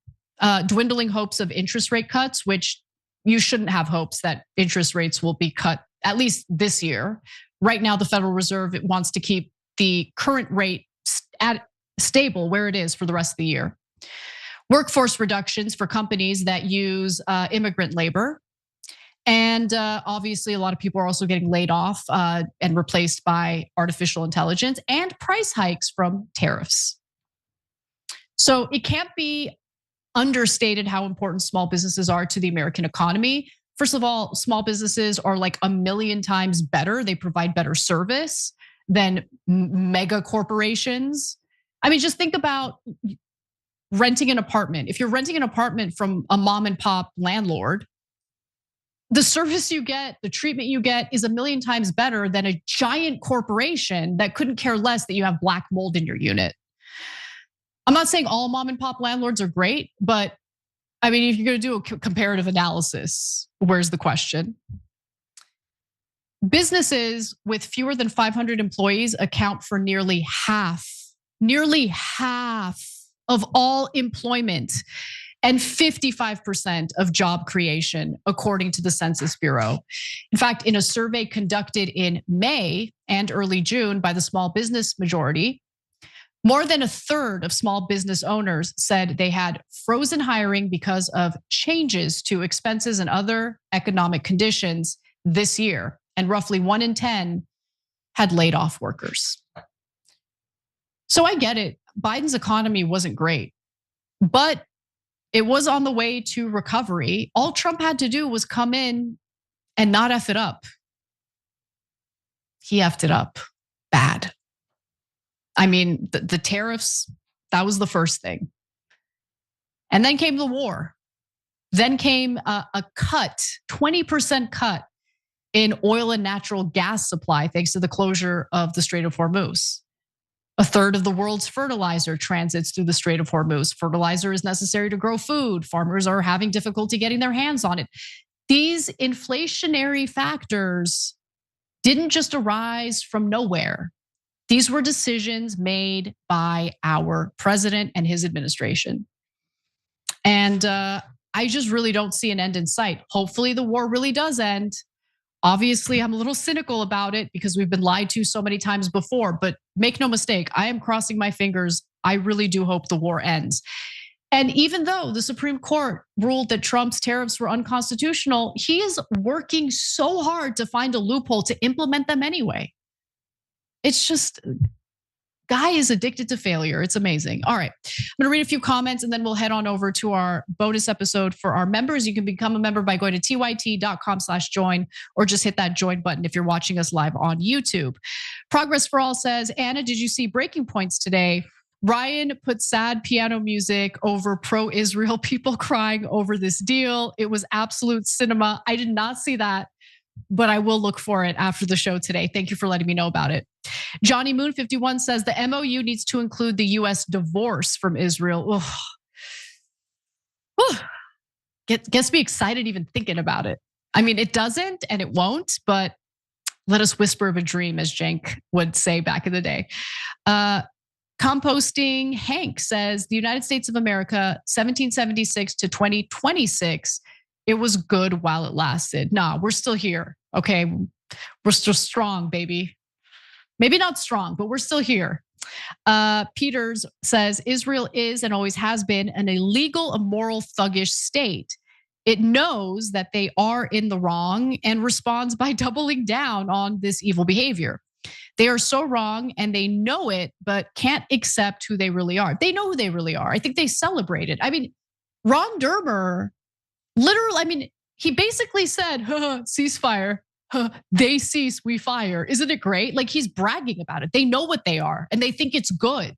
dwindling hopes of interest rate cuts, which you shouldn't have hopes that interest rates will be cut at least this year. Right now, the Federal Reserve wants to keep the current rate stable where it is for the rest of the year. Workforce reductions for companies that use immigrant labor. And obviously, a lot of people are also getting laid off and replaced by artificial intelligence, and price hikes from tariffs. So it can't be understated how important small businesses are to the American economy. First of all, small businesses are like 1,000,000 times better. They provide better service than mega corporations. I mean, just think about renting an apartment. If you're renting an apartment from a mom and pop landlord, the service you get, the treatment you get is 1,000,000 times better than a giant corporation that couldn't care less that you have black mold in your unit. I'm not saying all mom and pop landlords are great, but I mean, if you're gonna do a comparative analysis, where's the question? Businesses with fewer than 500 employees account for nearly half of all employment and 55% of job creation, according to the Census Bureau. In fact, in a survey conducted in May and early June by the Small Business Majority, more than a third of small business owners said they had frozen hiring because of changes to expenses and other economic conditions this year. And roughly 1 in 10 had laid off workers. So I get it. Biden's economy wasn't great, but it was on the way to recovery. All Trump had to do was come in and not F it up. He effed it up bad. I mean, the tariffs, that was the first thing. And then came the war. Then came a cut, 20% cut in oil and natural gas supply, thanks to the closure of the Strait of Hormuz. A third of the world's fertilizer transits through the Strait of Hormuz. Fertilizer is necessary to grow food. Farmers are having difficulty getting their hands on it. These inflationary factors didn't just arise from nowhere. These were decisions made by our president and his administration. And I just really don't see an end in sight. Hopefully the war really does end. Obviously, I'm a little cynical about it because we've been lied to so many times before, but make no mistake, I am crossing my fingers. I really do hope the war ends. And even though the Supreme Court ruled that Trump's tariffs were unconstitutional, he is working so hard to find a loophole to implement them anyway. It's just, guy is addicted to failure. It's amazing. All right, I'm gonna read a few comments and then we'll head on over to our bonus episode for our members. You can become a member by going to tyt.com/join or just hit that join button if you're watching us live on YouTube. Progress for All says, Anna, did you see breaking points today? Ryan put sad piano music over pro-Israel people crying over this deal. It was absolute cinema. I did not see that, but I will look for it after the show today. Thank you for letting me know about it. Johnny Moon 51 says the MOU needs to include the US divorce from Israel. Gets me excited even thinking about it. I mean, it doesn't and it won't, but let us whisper of a dream, as Cenk would say back in the day. Composting Hank says the United States of America, 1776 to 2026, it was good while it lasted. Nah, we're still here, okay? We're still strong, baby. Maybe not strong, but we're still here. Peters says Israel is and always has been an illegal, immoral, thuggish state. It knows that they are in the wrong and responds by doubling down on this evil behavior. They are so wrong and they know it, but can't accept who they really are. They know who they really are. I think they celebrate it. I mean, Ron Dermer, literally, I mean, he basically said, ceasefire, they cease, we fire. Isn't it great? Like he's bragging about it. They know what they are and they think it's good.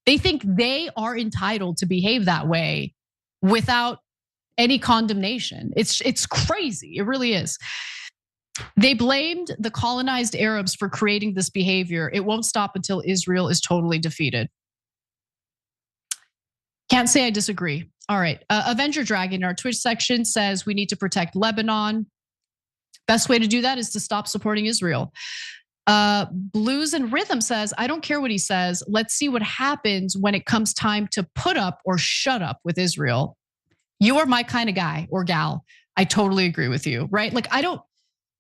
They think they are entitled to behave that way without any condemnation. It's crazy, it really is. They blamed the colonized Arabs for creating this behavior. It won't stop until Israel is totally defeated. Can't say I disagree. All right, Avenger Dragon in our Twitch section says we need to protect Lebanon. Best way to do that is to stop supporting Israel. Blues and Rhythm says, I don't care what he says. Let's see what happens when it comes time to put up or shut up with Israel. You are my kind of guy or gal. I totally agree with you, right? Like I don't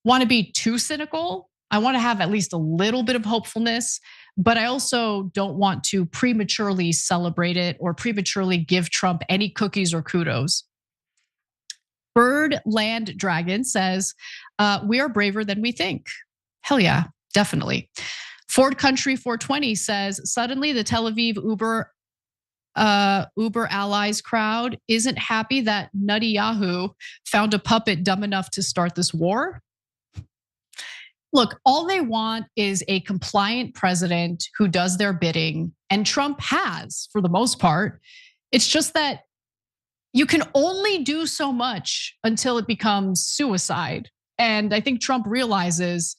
want to be too cynical. I want to have at least a little bit of hopefulness, but I also don't want to prematurely celebrate it or prematurely give Trump any cookies or kudos. Bird Land Dragon says, we are braver than we think. Hell yeah, definitely. Ford Country 420 says, suddenly the Tel Aviv Uber allies crowd isn't happy that Nutty Yahoo found a puppet dumb enough to start this war. Look, all they want is a compliant president who does their bidding, and Trump has, for the most part. It's just that you can only do so much until it becomes suicide. And I think Trump realizes,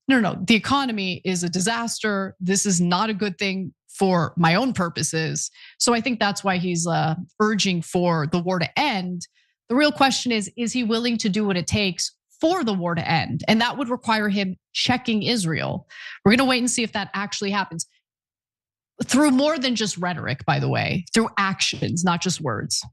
no, the economy is a disaster. This is not a good thing for my own purposes. So I think that's why he's urging for the war to end. The real question is he willing to do what it takes for the war to end? And that would require him checking Israel. We're gonna wait and see if that actually happens. Through more than just rhetoric, by the way, through actions, not just words.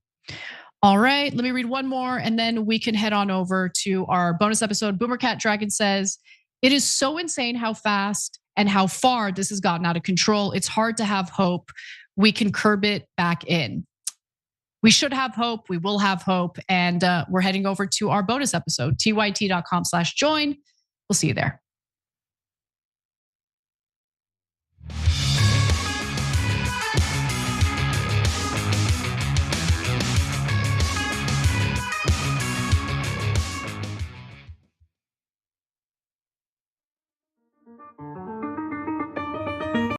All right, let me read one more and then we can head on over to our bonus episode. Boomer Cat Dragon says, it is so insane how fast and how far this has gotten out of control. It's hard to have hope. We can curb it back in. We should have hope. We will have hope. And we're heading over to our bonus episode, tyt.com/join. We'll see you there.